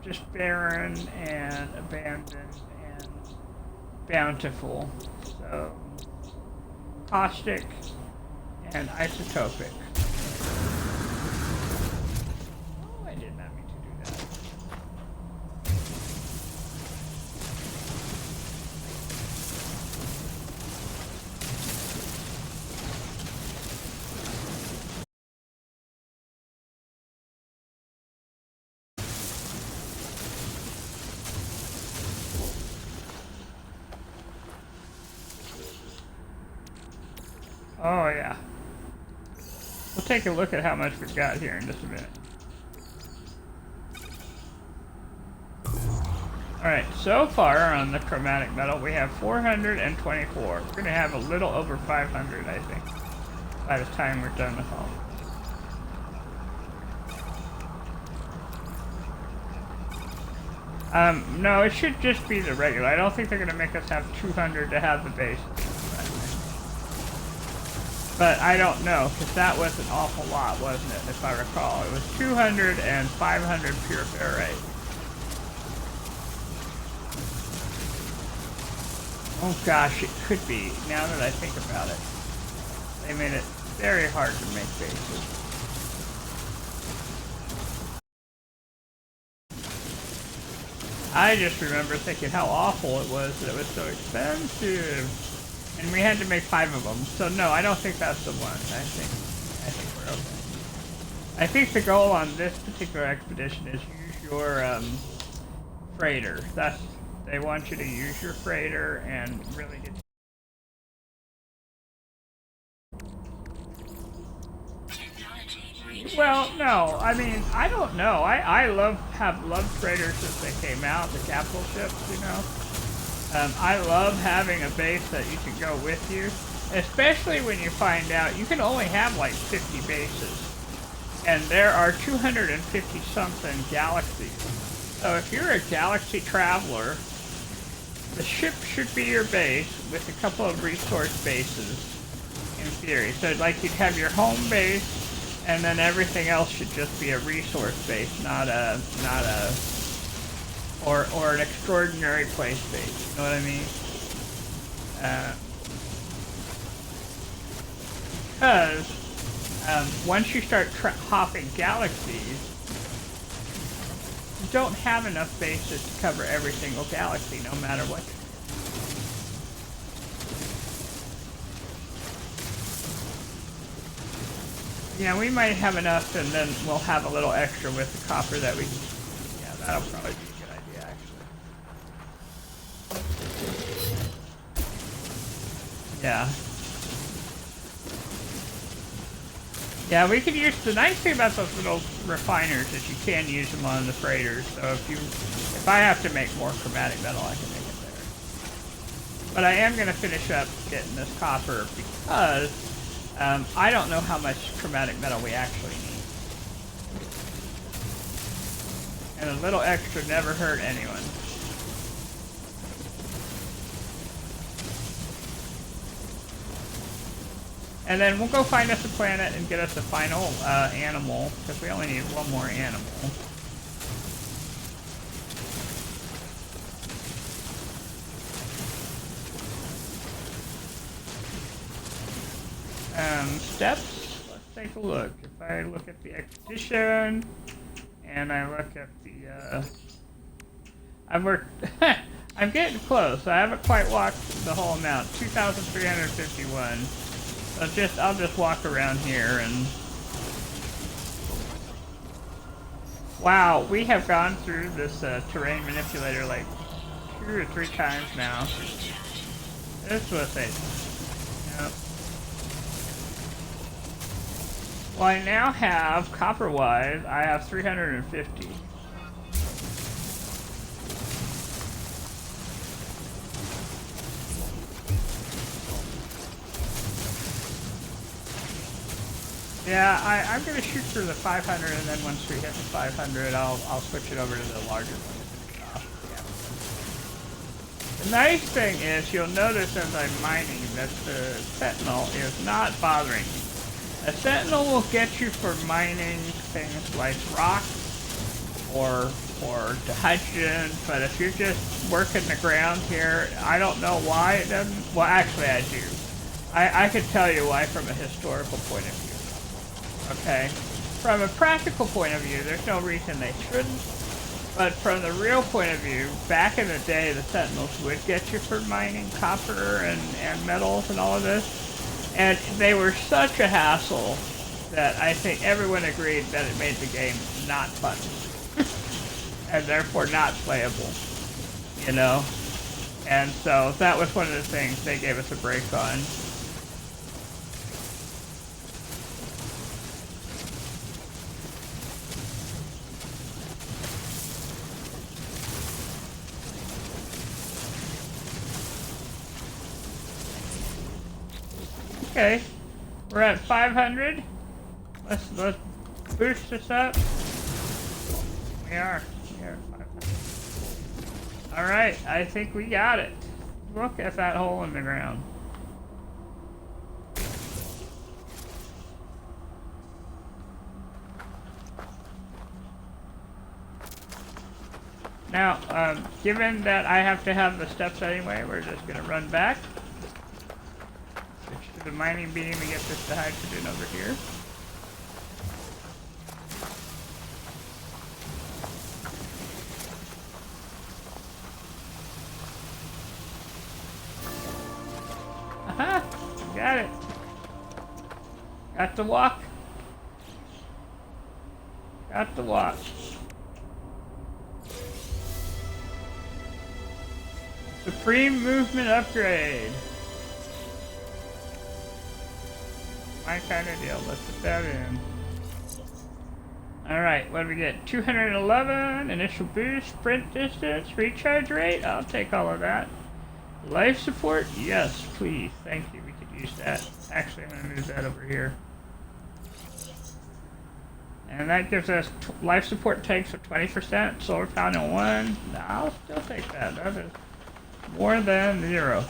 Just barren and abandoned and bountiful. So caustic and isotopic. Oh, I did not mean to do that. Oh yeah. We'll take a look at how much we've got here in just a minute. Alright, so far on the chromatic metal we have 424. We're going to have a little over 500, I think, by the time we're done with all of this. No, it should just be the regular. I don't think they're going to make us have 200 to have the base. But I don't know, because that was an awful lot, wasn't it, if I recall. It was 200 and 500 pure ferrite. Oh gosh, it could be, now that I think about it. They made it very hard to make bases. I just remember thinking how awful it was that it was so expensive. And we had to make 5 of them. So no, I don't think that's the one. I think we're okay. I think the goal on this particular expedition is use your freighter. They want you to use your freighter and really get. Well, no, I mean, I don't know. I have loved freighters since they came out, the capital ships, you know. I love having a base that you can go with you, especially when you find out you can only have like 50 bases, and there are 250 something galaxies. So if you're a galaxy traveler, the ship should be your base with a couple of resource bases, in theory. So like you'd have your home base, and then everything else should just be a resource base, not a or an extraordinary place base, you know what I mean? Because once you start hopping galaxies, you don't have enough bases to cover every single galaxy, no matter what. Yeah, we might have enough, and then we'll have a little extra with the copper that we. Yeah, that'll probably be. Yeah. Yeah, we could use, the nice thing about those little refiners is you can use them on the freighters, so if I have to make more chromatic metal, I can make it there. But I am going to finish up getting this copper because I don't know how much chromatic metal we actually need. And a little extra never hurt anyone. And then we'll go find us a planet and get us a final animal, because we only need one more animal. Steps, let's take a look. If I look at the expedition, and I look at the, I'm getting close. I haven't quite walked the whole amount, 2,351. I'll just walk around here and. Wow, we have gone through this terrain manipulator like 2 or 3 times now. This was it. Yep. Well, I now have, copper-wise, I have 350. Yeah, I'm gonna shoot for the 500, and then once we hit the 500, I'll switch it over to the larger one. Yeah. The nice thing is, you'll notice as I'm mining that the Sentinel is not bothering me. A Sentinel will get you for mining things like rock or hydrogen, but if you're just working the ground here, I don't know why it doesn't. Well, actually, I do. I could tell you why from a historical point of view. Okay? From a practical point of view, there's no reason they shouldn't. But from the real point of view, back in the day, the Sentinels would get you for mining copper and metals and all of this. And they were such a hassle that I think everyone agreed that it made the game not fun. And therefore not playable. You know? And so that was one of the things they gave us a break on. Okay, we're at 500. Let's boost this up. We are at 500. All right, I think we got it. Look at that hole in the ground. Now, given that I have to have the steps anyway, we're just gonna run back. Switch to the mining beam and get this to hydrogen over here. Aha! Got it. Got to walk. Got to walk. Supreme movement upgrade. My kind of deal. Let's put that in. Alright, what do we get? 211, initial boost, sprint distance, recharge rate. I'll take all of that. Life support? Yes, please. Thank you. We could use that. Actually, I'm going to move that over here. And that gives us life support tanks of 20%, solar panel 1. No, I'll still take that. That is more than 0.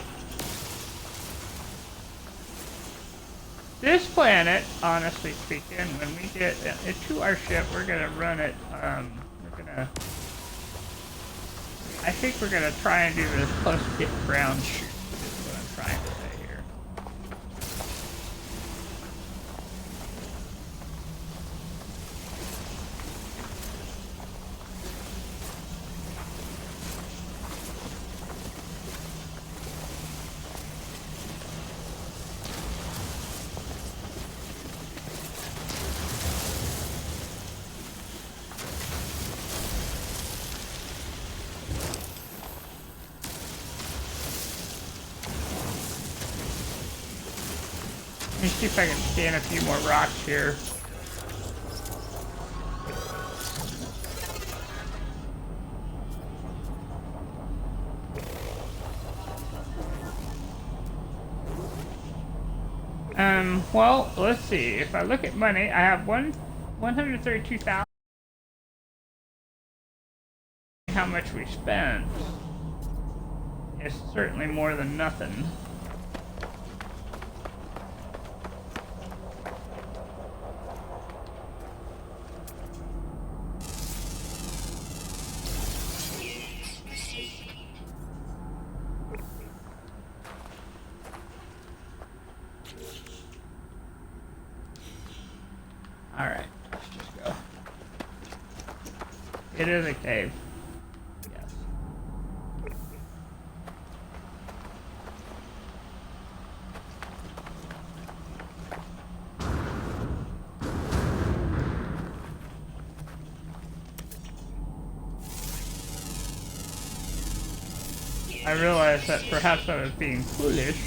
This planet, honestly speaking, when we get to our ship, we're gonna run it. I think we're gonna try and do this close to get ground shoot. Is what I'm trying to say here. Let me see if I can scan a few more rocks here. Well, let's see. If I look at money, I have 132,000. How much we spent is certainly more than nothing. Alright, let's just go. It is a cave. Yes. I realized that perhaps I was being foolish.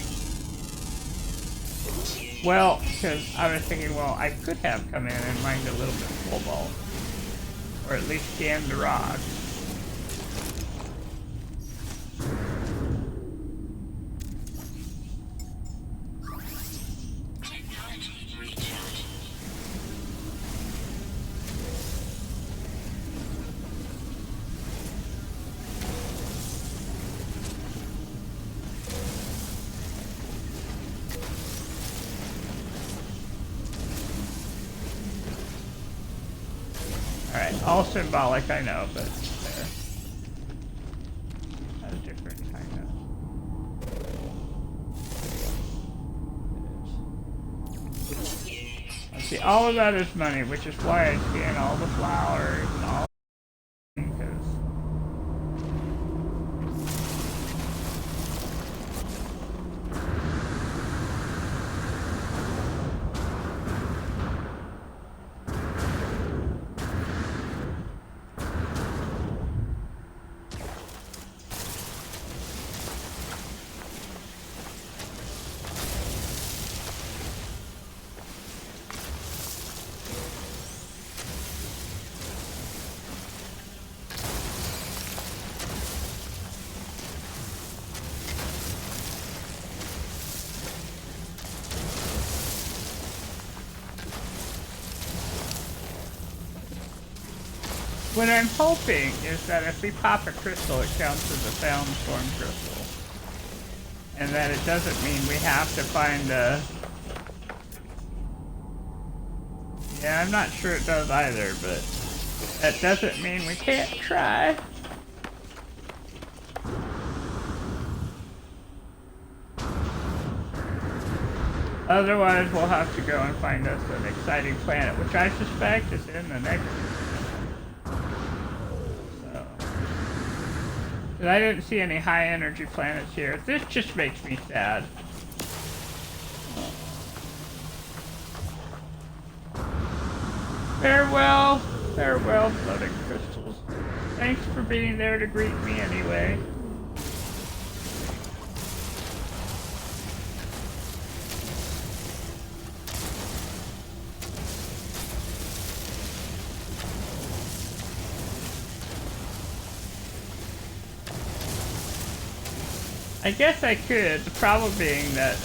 Well, because I was thinking, well, I could have come in and mined a little bit of cobalt. Or at least scanned the rocks. All symbolic, I know, but there. That's different, kind of. Let's see, all of that is money, which is why I scan all the flowers and all. Because what I'm hoping is that if we pop a crystal, it counts as a found storm crystal. And that it doesn't mean we have to find a... Yeah, I'm not sure it does either, but that doesn't mean we can't try. Otherwise, we'll have to go and find us an exciting planet, which I suspect is in the next... I didn't see any high energy planets here. This just makes me sad. Farewell, farewell, floating crystals. Thanks for being there to greet me anyway. I guess I could, the problem being that,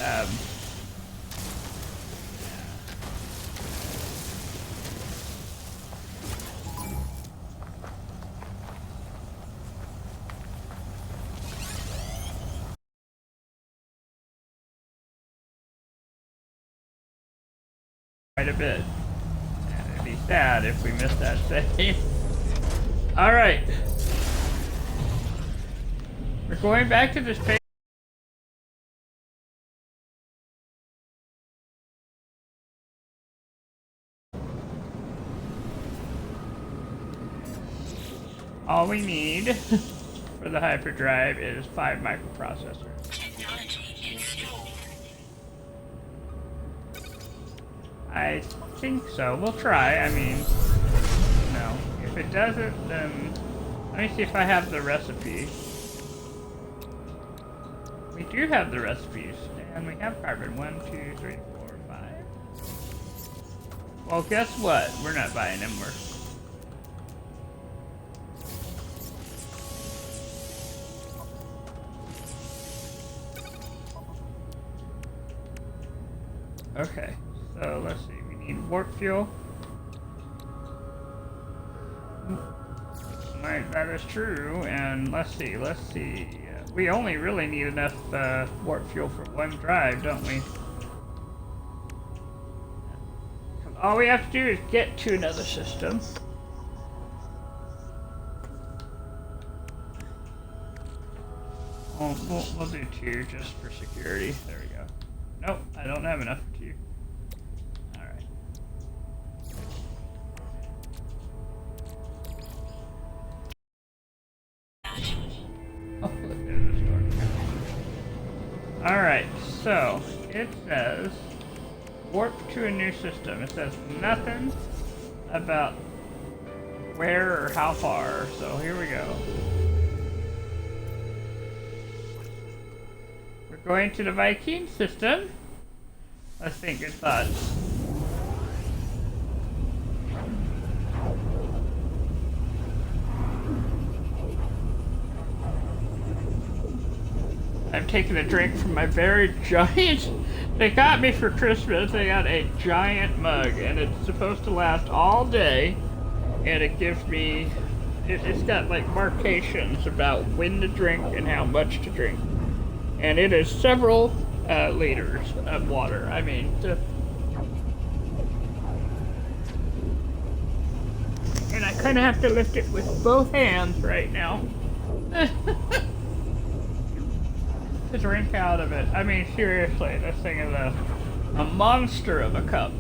quite a bit. And it'd be sad if we missed that save. Alright. We're going back to this page. All we need for the hyperdrive is 5 microprocessors. Technology installed. I think so. We'll try. I mean, no. If it doesn't, then let me see if I have the recipe. We do have the recipes, and we have carbon. 1, 2, 3, 4, 5. Well, guess what? We're not buying them. We're... Okay, so let's see, we need warp fuel. Right, that is true, and let's see, we only really need enough warp fuel for 1 drive, don't we? All we have to do is get to another system. We'll do 2 just for security. There we go. Nope, I don't have enough for 2. Alright. Oh, look, there's a storm. Alright, so it says warp to a new system. It says nothing about where or how far, so here we go. Going to the Viking system. Let's think good thoughts. I'm taking a drink from my very giant... They got me for Christmas. They got a giant mug, and it's supposed to last all day. And it gives me... It's got like markations about when to drink and how much to drink. And it is several liters of water. I mean, and I kind of have to lift it with both hands right now. To drink out of it. I mean, seriously, this thing is a monster of a cup.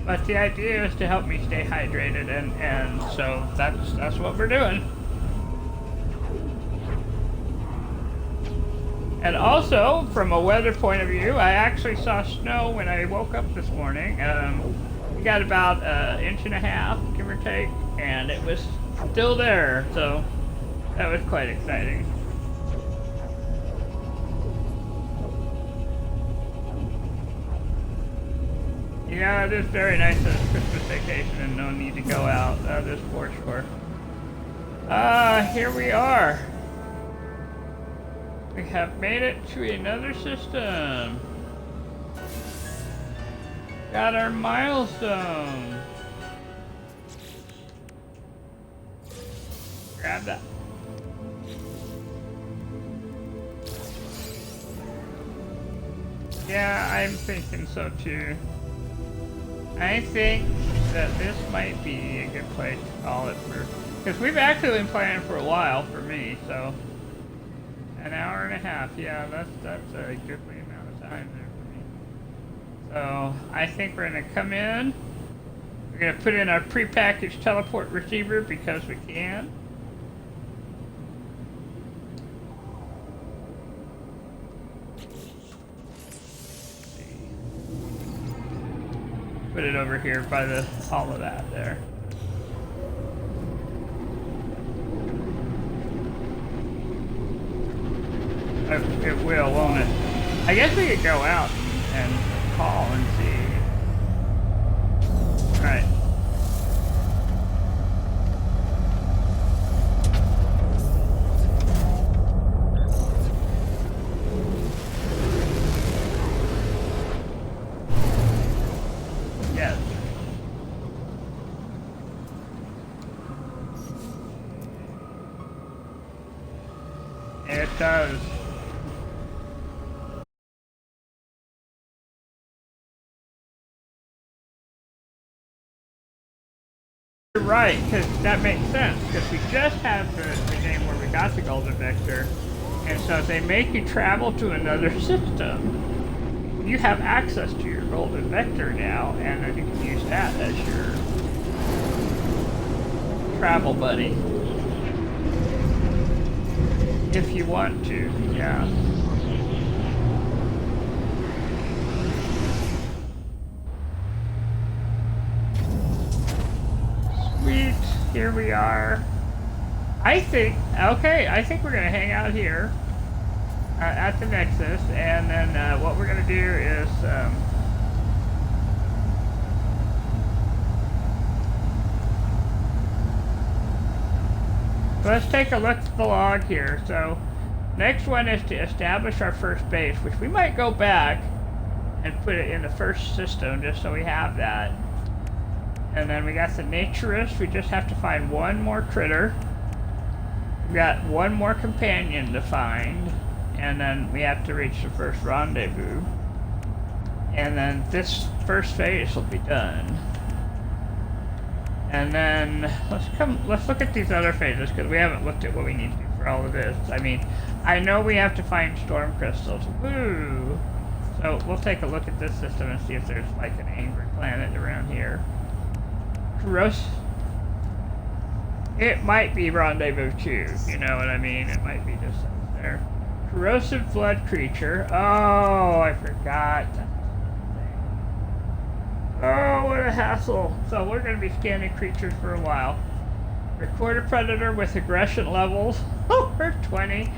But the idea is to help me stay hydrated, and so that's what we're doing. And also, from a weather point of view, I actually saw snow when I woke up this morning. We got about an inch and a half, give or take, and it was still there, so that was quite exciting. Yeah, it is very nice as a Christmas vacation and no need to go out, that is for sure. Here we are. We have made it to another system. Got our milestone. Grab that. Yeah, I'm thinking so too. I think that this might be a good place to call it for, because we've actually been playing for a while for me, so an hour and a half, yeah, that's a goodly amount of time there for me. So I think we're gonna come in, we're gonna put in our prepackaged teleport receiver because we can. Put it over here by all of that there. It will, won't it? I guess we could go out and call and see. Right. Yes. It does. You're right, because that makes sense, because we just have the game where we got the golden vector, and so if they make you travel to another system, you have access to your golden vector now, and then you can use that as your travel buddy. If you want to, yeah. Sweet, here we are. I think we're gonna hang out here at the Nexus, and then what we're gonna do is let's take a look at the log here. So next one is to establish our first base, which we might go back and put it in the first system just so we have that. And then we got the naturist. We just have to find one more critter. We got one more companion to find, and then we have to reach the first rendezvous. And then this first phase will be done. And then let's look at these other phases, because we haven't looked at what we need to do for all of this. I mean, I know we have to find storm crystals. Woo! So we'll take a look at this system and see if there's like an angry planet around here. It might be Rendezvous 2, you know what I mean? It might be just there. Corrosive blood creature. Oh, I forgot. Oh, what a hassle. So we're going to be scanning creatures for a while. Record a predator with aggression levels. Oh, we're 20.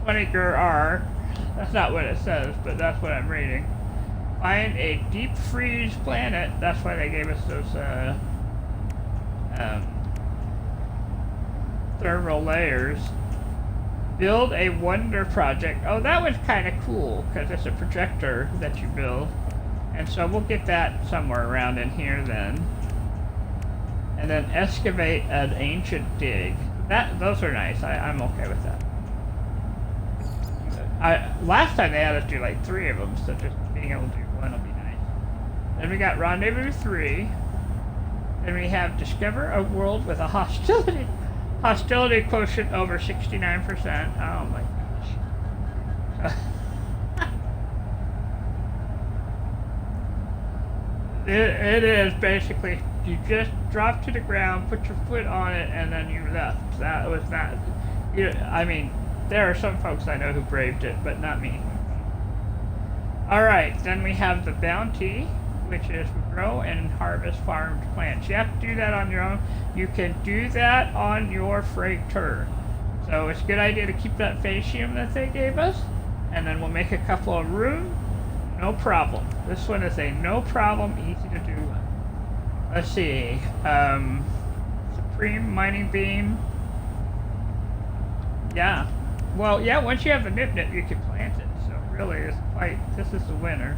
20 GR. That's not what it says, but that's what I'm reading. Find a deep freeze planet. That's why they gave us those thermal layers. Build a wonder project. Oh, that was kind of cool because it's a projector that you build. And so we'll get that somewhere around in here then. And then excavate an ancient dig. Those are nice. I'm okay with that. Last time they had us do like 3 of them, so just being able to do one will be nice. Then we got Rendezvous 3. Then we have discover a world with a hostility quotient over 69%. Oh my gosh. It is basically, you just drop to the ground, put your foot on it, and then you left. That was not, I mean, there are some folks I know who braved it, but not me. Alright, then we have the bounty, which is grow and harvest farmed plants. You have to do that on your own. You can do that on your freighter. So it's a good idea to keep that fascium that they gave us, and then we'll make a couple of room. No problem. This one is a no problem, easy to do one. Let's see. Supreme mining beam. Yeah. Well, yeah, once you have the nip, you can plant it. So really, this is the winner.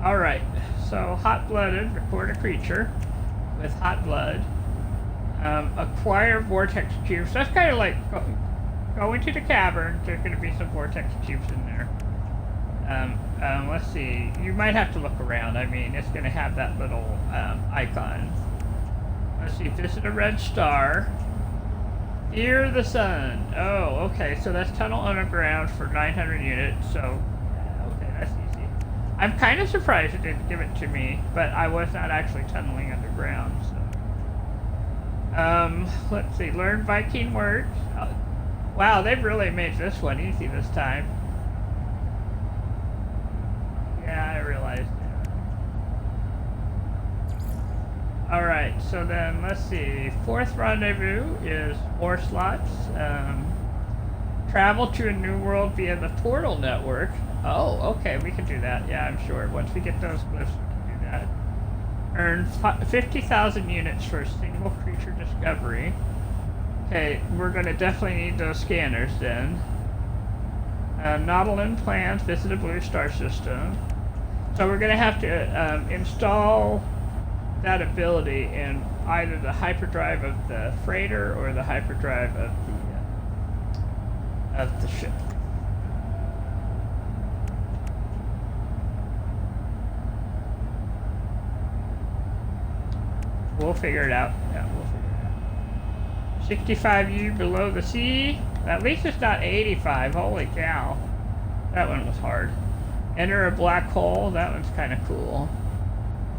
Alright, so hot-blooded, record a creature with hot blood. Acquire vortex cubes. That's kind of like go into the cavern. There's going to be some vortex cubes in there. Let's see. You might have to look around. I mean, it's going to have that little icon. Let's see. Visit a red star. Fear the sun. Oh, okay. So that's tunnel underground for 900 units. So, okay, that's easy. I'm kind of surprised it didn't give it to me, but I was not actually tunneling underground. So, let's see. Learn Viking words. Wow, they've really made this one easy this time. Yeah, I realized that. Alright, so then let's see. Fourth rendezvous is more slots. Travel to a new world via the portal network. Oh, okay, we can do that. Yeah, I'm sure. Once we get those glyphs, we can do that. Earn 50,000 units for a single creature discovery. Okay, we're going to definitely need those scanners then. Nautilin plans, visit a blue star system. So we're going to have to install that ability in either the hyperdrive of the freighter or the hyperdrive of the ship. We'll figure it out. Yeah, we'll figure it out. 65U below the sea. At least it's not 85. Holy cow. That one was hard. Enter a black hole. That one's kind of cool.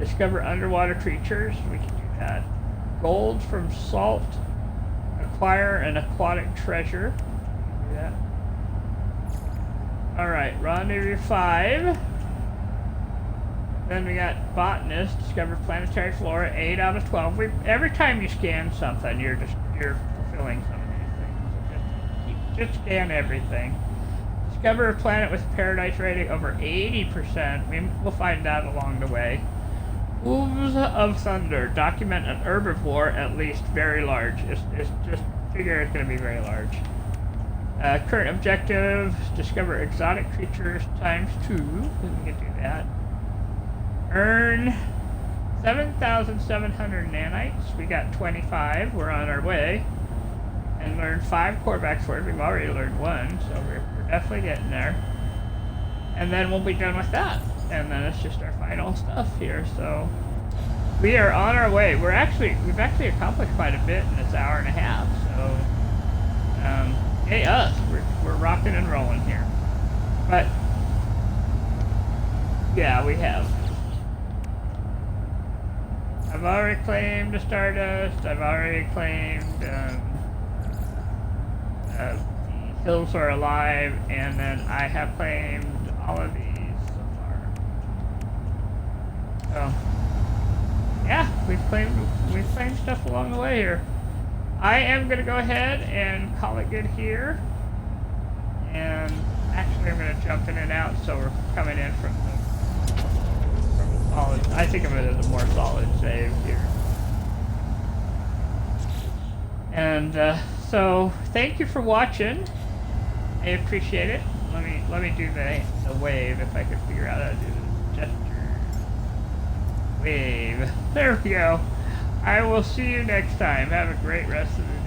Discover underwater creatures. We can do that. Gold from salt. Acquire an aquatic treasure. Do that. Alright, rendezvous 5. Then we got botanist. Discover planetary flora. 8 out of 12. Every time you scan something, you're fulfilling some of these things. So just scan everything. Discover a planet with paradise rating over 80%. We'll find out along the way. Hooves of Thunder. Document an herbivore at least very large. It's just figure it's going to be very large. Current objective. Discover exotic creatures times 2. We can do that. Earn 7,700 nanites. We got 25. We're on our way. And learn 5 Korvax words. We've already learned 1, so we're definitely getting there. And then we'll be done with that. And then it's just our final stuff here. So we are on our way. We've actually accomplished quite a bit in this hour and a half. So hey us, we're rocking and rolling here. But yeah, we have. I've already claimed the Stardust. I've already claimed the hills are alive, and then I have claimed all of these so far. So yeah, we've claimed stuff along the way here. I am gonna go ahead and call it good here. And actually I'm gonna jump in and out, so we're coming in from a solid, I think of it as a more solid save here. And so thank you for watching. I appreciate it. Let me do the wave if I could figure out how to do the gesture. Wave. There we go. I will see you next time. Have a great rest of the day.